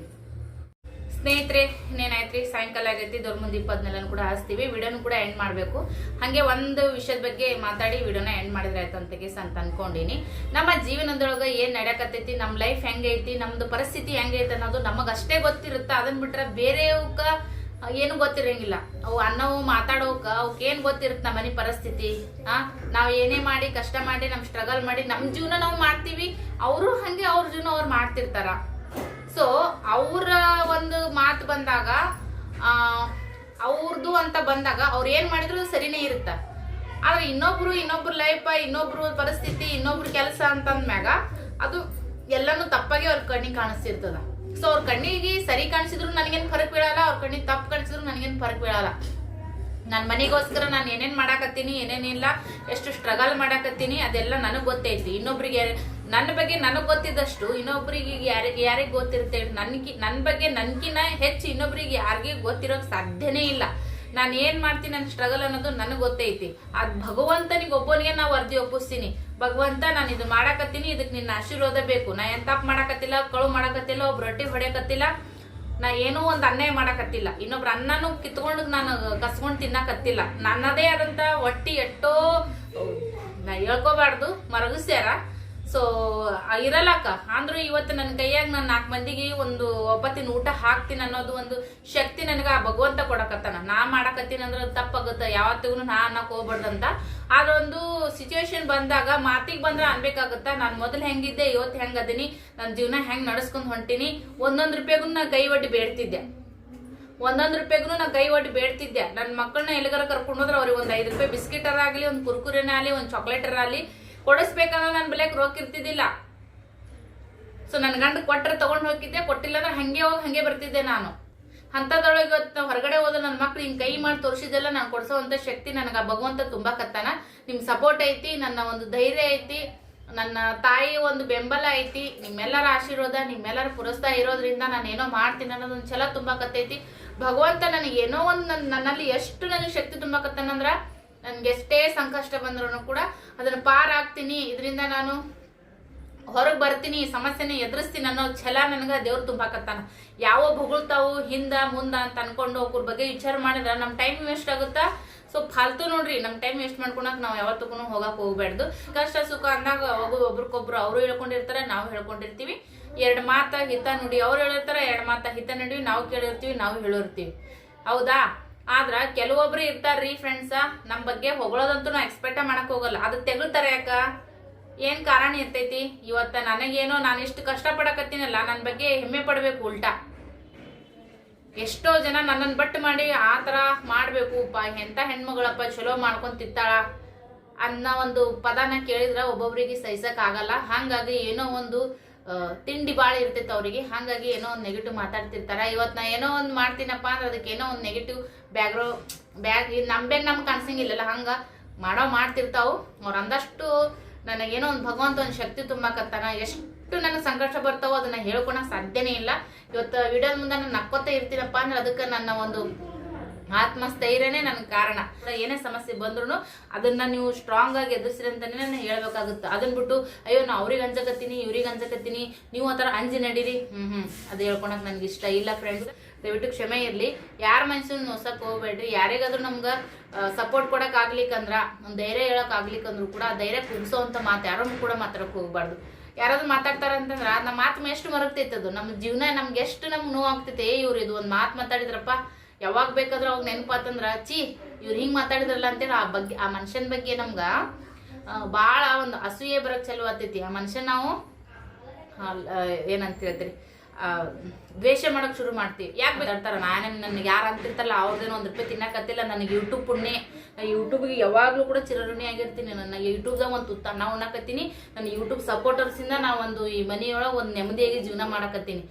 ಸ್ನೇಹಿತರೆ ಇನ್ನೇನಾಯ್ತು ರೀ, ಸಾಯಂಕಾಲ ಆಗೈತಿ. ದೊಡ್ಡ ಮುಂದೆ 24 ಕೂಡ ಹಚ್ತೀವಿ. ವಿಡಿಯೋನು ಕೂಡ ಎಂಡ್ ಮಾಡಬೇಕು. ಹಾಗೆ ಒಂದು ವಿಷಯದ ಬಗ್ಗೆ ಮಾತಾಡಿ ವಿಡಿಯೋನ ಎಂಡ್ ಮಾಡಿದ್ರೆ ಆಯ್ತು ಅಂತ ಅನ್ಕೊಂಡಿನಿ. ನಮ್ಮ ಜೀವನದೊಳಗೆ ಏನು ನಡೆಯಕತ್ತೈತಿ, ನಮ್ಮ ಲೈಫ್ ಹೆಂಗೈತಿ, ನಮ್ದು ಪರಿಸ್ಥಿತಿ ಹೆಂಗೈತಿ ಅನ್ನೋದು ನಮಗಷ್ಟೇ ಗೊತ್ತಿರುತ್ತೆ. ಅದನ್ನ ಬಿಟ್ರೆ ಬೇರೆಯವಕ್ಕ ಏನು ಗೊತ್ತಿರಂಗಿಲ್ಲ. ಅವು ಅನ್ನವು ಮಾತಾಡೋಕ ಅವಕ್ಕೇನು ಗೊತ್ತಿರುತ್ತೆ ನಮ್ಮ ಮನೆ ಪರಿಸ್ಥಿತಿ. ನಾವು ಏನೇ ಮಾಡಿ ಕಷ್ಟ ಮಾಡಿ ನಮ್ಮ ಸ್ಟ್ರಗಲ್ ಮಾಡಿ ನಮ್ಮ ಜೀವನ ನಾವು ಮಾಡ್ತೀವಿ. ಅವರು ಹಂಗೆ ಅವ್ರ ಜೀವನ ಅವ್ರು ಮಾಡ್ತಿರ್ತಾರ. ಸೊ ಅವರ ಒಂದು ಮಾತು ಬಂದಾಗ, ಅವ್ರದ್ದು ಅಂತ ಬಂದಾಗ ಅವ್ರು ಏನ್ ಮಾಡಿದ್ರು ಸರಿನೇ ಇರುತ್ತ. ಆದ್ರೆ ಇನ್ನೊಬ್ರು ಲೈಫ್, ಇನ್ನೊಬ್ರು ಪರಿಸ್ಥಿತಿ, ಇನ್ನೊಬ್ರು ಕೆಲಸ ಅಂತಂದ್ಮ್ಯಾಗ ಅದು ಎಲ್ಲಾನು ತಪ್ಪಾಗಿ ಅವ್ರ ಕಣ್ಣಿಗೆ ಕಾಣಿಸ್ತಿರ್ತದ. ಸೊ ಅವ್ರ ಕಣ್ಣಿಗೆ ಸರಿ ಕಾಣಿಸಿದ್ರು ನನಗೇನು ಫರಕ್ ಬೀಳಲ್ಲ, ಅವ್ರ ಕಣ್ಣಿಗೆ ತಪ್ಪು ಕಾಣಿಸಿದ್ರು ನನಗೇನು ಫರಕ್ ಬೀಳಲ್ಲ. ನನ್ನ ಮನೆಗೋಸ್ಕರ ನಾನು ಏನೇನ್ ಮಾಡಾಕತ್ತೀನಿ, ಏನೇನಿಲ್ಲ, ಎಷ್ಟು ಸ್ಟ್ರಗಲ್ ಮಾಡಾಕತ್ತೀನಿ ಅದೆಲ್ಲ ನನಗ್ ಗೊತ್ತೈತಿ. ಇನ್ನೊಬ್ರಿಗೆ ನನ್ನ ಬಗ್ಗೆ ನನಗ್ ಗೊತ್ತಿದ್ದಷ್ಟು ಇನ್ನೊಬ್ರಿಗೆ ಯಾರಿಗೆ ಗೊತ್ತಿರುತ್ತೆ. ನನ್ನ ಬಗ್ಗೆ ನನ್ಕಿನ ಹೆಚ್ಚು ಇನ್ನೊಬ್ರಿಗೆ ಯಾರಿಗೆ ಗೊತ್ತಿರೋಕ್ ಸಾಧ್ಯನೇ ಇಲ್ಲ. ನಾನು ಏನ್ ಮಾಡ್ತೀನಿ, ನನ್ನ ಸ್ಟ್ರಗಲ್ ಅನ್ನೋದು ನನಗ್ ಗೊತ್ತೈತಿ. ಅದ್ ಭಗವಂತನಿಗೆ ಒಬ್ಬನಿಗೆ ನಾವು ಅರ್ಧಿ ಒಪ್ಪಿಸ್ತೀನಿ. ಭಗವಂತ ನಾನು ಇದು ಮಾಡಾಕತ್ತೀನಿ, ಇದಕ್ ನಿನ್ನ ಆಶೀರ್ವಾದ ಬೇಕು. ನಾ ಏನ್ ತಪ್ಪು ಮಾಡಾಕತ್ತಿಲ್ಲ, ಕಳು ಮಾಡಾಕತ್ತಿಲ್ಲ, ಒಬ್ಬ ರೊಟ್ಟಿ ಹೊಡೆಯಕತ್ತಿಲ್ಲ, ನಾ ಏನೋ ಒಂದು ಅನ್ಯಾಯ ಮಾಡಾಕತ್ತಿಲ್ಲ, ಇನ್ನೊಬ್ರ ಅನ್ನನೂ ಕಿತ್ಕೊಂಡು ನಾನು ಕಸ್ಕೊಂಡು ತಿನ್ನಕತ್ತಿಲ್ಲ. ನನ್ನದೇ ಆದಂತ ಹೊಟ್ಟಿ ಎಷ್ಟೋ ನಾ ಹೇಳ್ಕೋಬಾರ್ದು ಮರಗಿಸ್ಯಾರ. ಸೊ ಇರಲಕ್ಕ ಅಂದ್ರೂ ಇವತ್ತು ನನ್ನ ಕೈಯಾಗ ನಾನು 4 ಮಂದಿಗೆ ಒಂದು ಒಪ್ಪತ್ತಿನ ಊಟ ಹಾಕ್ತೀನಿ ಅನ್ನೋದು ಒಂದು ಶಕ್ತಿ ನನಗೆ ಆ ಭಗವಂತ ಕೊಡಕತ್ತಾನ. ನಾ ಮಾಡಾಕತ್ತೀನಿ ಅಂದ್ರೆ ತಪ್ಪಾಗುತ್ತೆ, ಯಾವತ್ತಿಗೂ ನಾ ಅನ್ನಕ್ ಹೋಗ್ಬಾರ್ದಂತ. ಅದೊಂದು ಸಿಚುವೇಶನ್ ಬಂದಾಗ ಮಾತಿಗೆ ಬಂದ್ರೆ ಅನ್ಬೇಕಾಗುತ್ತ. ನಾನು ಮೊದಲು ಹೆಂಗಿದ್ದೆ, ಇವತ್ತು ಹೆಂಗದೀನಿ, ನನ್ನ ಜೀವನ ಹೆಂಗ್ ನಡೆಸ್ಕೊಂಡ್ ಹೊಂಟೀನಿ. 1 ರೂಪಾಯಿಗೂ ನಾ ಕೈ ಒಡ್ಡಿ ಬೇಡ್ತಿದ್ದೆ, 1 ರೂಪಾಯಿಗೂ ನಾ ಕೈ ಒಡ್ಡಿ ಬೇಡ್ತಿದ್ದೆ. ನನ್ನ ಮಕ್ಕಳನ್ನ ಎಲ್ಲಿಗಾರ ಕರ್ಕೊಂಡು ಹೋದ್ರೆ ಅವ್ರಿಗೆ ಒಂದು 5 ರೂಪಾಯಿ ಬಿಸ್ಕಿಟರ್ ಆಗಲಿ, ಒಂದು ಕುರ್ಕುರೆನ ಆಗಲಿ, ಒಂದು ಚಾಕ್ಲೇಟರ್ ಆಗಲಿ ಕೊಡಿಸ್ಬೇಕಂದ್ರೆ ನನ್ನ ಬೆಲೆಗೆ ರೊಕ್ಕ ಇರ್ತಿದ್ದಿಲ್ಲ. ಸೊ ನನ್ನ ಗಂಡ ಕೊಟ್ಟರೆ ತಗೊಂಡ್ ಹೋಗಿದ್ದೆ, ಕೊಟ್ಟಿಲ್ಲ ಅಂದ್ರೆ ಹಂಗೆ ಹೋಗಿ ಹಂಗೆ ಬರ್ತಿದ್ದೆ ನಾನು. ಅಂತದೊಳಗೆ ಇವತ್ತು ಹೊರಗಡೆ ಹೋದ ನನ್ನ ಮಕ್ಳು ಹಿಂಗ್ ಕೈ ಮಾಡಿ ತೋರಿಸಿದೆಲ್ಲ ನಾನು ಕೊಡಿಸೋವಂತ ಶಕ್ತಿ ನನಗೆ ಆ ಭಗವಂತ ತುಂಬಾ ಕತ್ತಾನ. ನಿಮ್ ಸಪೋರ್ಟ್ ಐತಿ, ನನ್ನ ಒಂದು ಧೈರ್ಯ ಐತಿ, ನನ್ನ ತಾಯಿ ಒಂದು ಬೆಂಬಲ ಐತಿ, ನಿಮ್ಮೆಲ್ಲರ ಆಶೀರ್ವಾದ, ನಿಮ್ಮೆಲ್ಲರ ಪುರಸ್ತಾ ಇರೋದ್ರಿಂದ ನಾನು ಏನೋ ಮಾಡ್ತೀನಿ ಅನ್ನೋದೊಂದು ಛಲ ತುಂಬಾ ಕತ್ತೈತಿ. ಭಗವಂತ ನನಗೆ ಏನೋ ಒಂದು ನನ್ನಲ್ಲಿ ಎಷ್ಟು ನನಗೆ ಶಕ್ತಿ ತುಂಬಾ ಕತ್ತಾನಂದ್ರ, ನನ್ಗೆ ಎಷ್ಟೇ ಸಂಕಷ್ಟ ಬಂದ್ರು ಕೂಡ ಅದನ್ನ ಪಾರ್ ಆಗ್ತೀನಿ, ಇದರಿಂದ ನಾನು ಹೊರಗೆ ಬರ್ತೀನಿ, ಸಮಸ್ಯೆನ ಎದುರಿಸ್ತೀನಿ ಅನ್ನೋ ಛಲ ನನಗೆ ದೇವ್ರು ತುಂಬಾಕತ್ತಾನ. ಯಾವ ಹೊಗಳ್ತಾವು ಹಿಂದ ಮುಂದ ಅಂತ ಅನ್ಕೊಂಡು ಅವ್ರ ಬಗ್ಗೆ ವಿಚಾರ ಮಾಡಿದ್ರೆ ನಮ್ಮ ಟೈಮ್ ವೇಸ್ಟ್ ಆಗುತ್ತಾ. ಸೊ ಫಾಲ್ತು ನೋಡ್ರಿ, ನಮ್ಮ ಟೈಮ್ ವೇಸ್ಟ್ ಮಾಡ್ಕೊಳಕ್ ನಾವು ಯಾವತ್ತೂ ಹೋಗಕ್ ಹೋಗ್ಬಾರ್ದು. ಕಷ್ಟ ಸುಖ ಅಂದಾಗ ಒಬ್ರಿಗೊಬ್ರು ಅವರು ಹೇಳ್ಕೊಂಡಿರ್ತಾರೆ, ನಾವು ಹೇಳ್ಕೊಂಡಿರ್ತೀವಿ. 2 ಮಾತ ಹಿತ ನುಡಿ ಅವ್ರು ಹೇಳಿರ್ತಾರೆ, 2 ಮಾತ ಹಿತ ನುಡಿ ನಾವು ಕೇಳಿರ್ತೀವಿ, ನಾವು ಹೇಳಿರ್ತೀವಿ. ಹೌದಾ? ಆದ್ರ ಕೆಲವೊಬ್ರು ಇರ್ತಾರ್ರಿ ಫ್ರೆಂಡ್ಸ, ನಮ್ ಬಗ್ಗೆ ಹೊಗಳೋದಂತೂ ನಾವು ಎಕ್ಸ್ಪೆಕ್ಟ್ ಮಾಡಕ್ ಹೋಗಲ್ಲ. ಅದು ತೆಗಳ್ತಾರೆ. ಯಾಕ? ಏನ್ ಕಾರಣ ಇರ್ತೈತಿ? ಇವತ್ತ ನನಗೇನೋ ನಾನು ಇಷ್ಟು ಕಷ್ಟ ಪಡಕತ್ತೀನಲ್ಲ, ನನ್ನ ಬಗ್ಗೆ ಹೆಮ್ಮೆ ಪಡ್ಬೇಕು. ಉಲ್ಟಾ ಎಷ್ಟೋ ಜನ ನನ್ನನ್ನು ಬಟ್ ಮಾಡಿ ಆ ತರ ಮಾಡ್ಬೇಕು, ಎಂತ ಹೆಣ್ಮಗಳಪ್ಪ ಚಲೋ ಮಾಡ್ಕೊಂಡ್ ತಿತ್ತಾಳ ಅನ್ನೋ ಒಂದು ಪದನ ಕೇಳಿದ್ರ ಒಬ್ಬೊಬ್ರಿಗೆ ಸಹಿಸಕ್ ಆಗಲ್ಲ. ಹಾಗಾಗಿ ಏನೋ ಒಂದು ತಿಂಡಿ ಬಾಳ ಇರ್ತೈತೆ ಅವ್ರಿಗೆ. ಹಾಗಾಗಿ ಏನೋ ಒಂದು ನೆಗೆಟಿವ್ ಮಾತಾಡ್ತಿರ್ತಾರ. ಇವತ್ತು ನಾ ಏನೋ ಒಂದು ಮಾಡ್ತೀನಪ್ಪ ಅಂದ್ರೆ ಅದಕ್ಕೆ ಏನೋ ಒಂದು ನೆಗೆಟಿವ್ ಬ್ಯಾಗ್ ನಮ್ಗೆ ಕಾಣಿಸಂಗಿಲ್ಲಲ್ಲ, ಹಂಗ ಮಾಡ್ತಿರ್ತಾವು. ಅವ್ರು ಅಂದಷ್ಟು ನನಗೇನೋ ಒಂದು ಭಗವಂತ ಒಂದು ಶಕ್ತಿ ತುಂಬಾಕತ್ತಾನ. ಎಷ್ಟು ನನಗೆ ಸಂಕಷ್ಟ ಬರ್ತಾವೋ ಅದನ್ನ ಹೇಳ್ಕೊಳಕ್ ಸಾಧ್ಯನೇ ಇಲ್ಲ. ಇವತ್ತು ವಿಡಿಯೋದ ಮುಂದೆ ನಾನು ನಕ್ಕೋತ ಇರ್ತೀನಪ್ಪ ಅಂದ್ರೆ ಅದಕ್ಕೆ ನನ್ನ ಒಂದು ಆತ್ಮಸ್ಥೈರ್ಯನೇ ನನ್ ಕಾರಣ. ಏನೇ ಸಮಸ್ಯೆ ಬಂದ್ರು ಅದನ್ನ ನೀವು ಸ್ಟ್ರಾಂಗ್ ಆಗಿ ಎದುರಿಸ್ರಿ ಅಂತಾನೆ ನಾನು ಹೇಳ್ಬೇಕಾಗುತ್ತೆ. ಅದನ್ ಬಿಟ್ಟು ಅಯ್ಯೋ ನಾ ಅವ್ರಿಗೆ ಅಂಜಕತ್ತೀನಿ, ಇವ್ರಿಗೆ ಅಂಜಕತ್ತೀನಿ, ನೀವು ಆತರ ಅಂಜಿ ನಡೀರಿ, ಅದು ಹೇಳ್ಕೊಳಕ್ ನನ್ಗೆ ಇಷ್ಟ ಇಲ್ಲ. ಫ್ರೆಂಡ್ಸ್, ದಯವಿಟ್ಟು ಕ್ಷಮೆ ಇರ್ಲಿ. ಯಾರ ಮನ್ಸನ್ನ ನೋಸಕ್ ಹೋಗ್ಬೇಡ್ರಿ. ಯಾರಿಗಾದ್ರೂ ನಮ್ಗ ಸಪೋರ್ಟ್ ಕೊಡಕ್ ಆಗ್ಲಿಕ್ಕಂದ್ರ, ಒಂದ್ ಧೈರ್ಯ ಹೇಳಕ್ ಆಗ್ಲಿಕ್ಕಂದ್ರು ಕೂಡ ಧೈರ್ಯ ಕುಗ್ಸೋಂತ ಮಾತು ಯಾರನ್ನು ಕೂಡ ಮಾತಾಡಕ್ ಹೋಗ್ಬಾರ್ದು. ಯಾರಾದ್ರೂ ಮಾತಾಡ್ತಾರ ಅಂತಂದ್ರ ನಮ್ಮ ಮಾತು ಎಷ್ಟು ಮರಗ್ತೈತೆ, ಅದು ನಮ್ಮ ಜೀವನ ನಮ್ಗೆ ಎಷ್ಟು ನಮ್ಗೆ ನೋವು ಆಗ್ತೈತೆ. ಇವ್ರು ಇದು ಒಂದ್ ಮಾತು ಮಾತಾಡಿದ್ರಪ್ಪ, ಯಾವಾಗ ಬೇಕಾದ್ರೂ ಅವಾಗ ನೆನಪಾತಂದ್ರ ಚಿ ಇವ್ರು ಹಿಂಗ್ ಮಾತಾಡಿದ್ರಲ್ಲ ಅಂತೇಳಿ ಆ ಮನುಷ್ಯನ ಬಗ್ಗೆ ನಮ್ಗ ಬಾಳ ಒಂದು ಅಸೂಯೆ ಬರಕ್ ಚಲೋ ಆಗ್ತೈತಿ. ಆ ಮನುಷ್ಯನ್ ನಾವು ಏನಂತ ಹೇಳ್ತೀರಿ, ದ್ವೇಷ ಮಾಡಕ್ ಶುರು ಮಾಡ್ತೀವಿ. ಯಾಕೆ ಮಾತಾಡ್ತಾರ? ನನಗೆ ಯಾರು ಅಂತಿರ್ತಾರಲ್ಲ ಅವ್ರದೇನೋ 1 ರೂಪಾಯಿ ತಿನ್ನಕತ್ತಿಲ್ಲ, ನನಗೆ ಯೂಟ್ಯೂಬ್ ಪುಣ್ಯ, ಯೂಟ್ಯೂಬ್ಗೆ ಯಾವಾಗ್ಲೂ ಕೂಡ ಚಿರಋಣಿ ಆಗಿರ್ತೀನಿ. ನನ್ನ ಯೂಟ್ಯೂಬ್ದಾಗ ಒಂದು ತುತ್ತ ನಾವು ಉಣ್ಣಕತ್ತೀನಿ. ನನ್ನ ಯೂಟ್ಯೂಬ್ ಸಪೋರ್ಟರ್ಸ್ ಇಂದ ನಾ ಒಂದು ಈ ಮನೆಯೊಳಗೆ ಒಂದು ನೆಮ್ಮದಿಯಾಗಿ ಜೀವನ ಮಾಡಕತ್ತೀನಿ.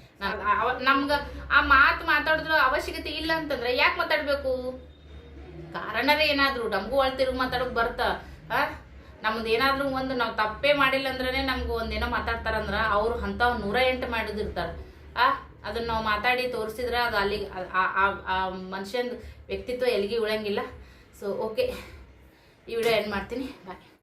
ನಮ್ಗ ಆ ಮಾತಾಡಿದ್ರ ಅವಶ್ಯಕತೆ ಇಲ್ಲ ಅಂತಂದ್ರೆ ಯಾಕೆ ಮಾತಾಡ್ಬೇಕು? ಕಾರಣರೇ ಏನಾದ್ರು ನಮಗೂ ಒಳ್ತಿರ್ಗ ಮಾತಾಡಕ್ ಬರ್ತಾ ನಮ್ದು ಏನಾದ್ರು ಒಂದು ನಾವು ತಪ್ಪೇ ಮಾಡಿಲ್ಲ ಅಂದ್ರೆ ನಮ್ಗೆ ಒಂದೇನೋ ಮಾತಾಡ್ತಾರಂದ್ರ ಅವ್ರು ಅಂತ 108 ಮಾಡಿದಿರ್ತಾರ. ಅದನ್ನ ನಾವು ಮಾತಾಡಿ ತೋರಿಸಿದ್ರೆ ಅದು ಅಲ್ಲಿಗೆ ಆ ಮನುಷ್ಯನ ವ್ಯಕ್ತಿತ್ವ ಎಲ್ಲಿಗೆ ಉಳಂಗಿಲ್ಲ. ಸೊ ಓಕೆ, ಈ ವಿಡಿಯೋ ಎಂಡ್ ಮಾಡ್ತೀನಿ. ಬಾಯ್.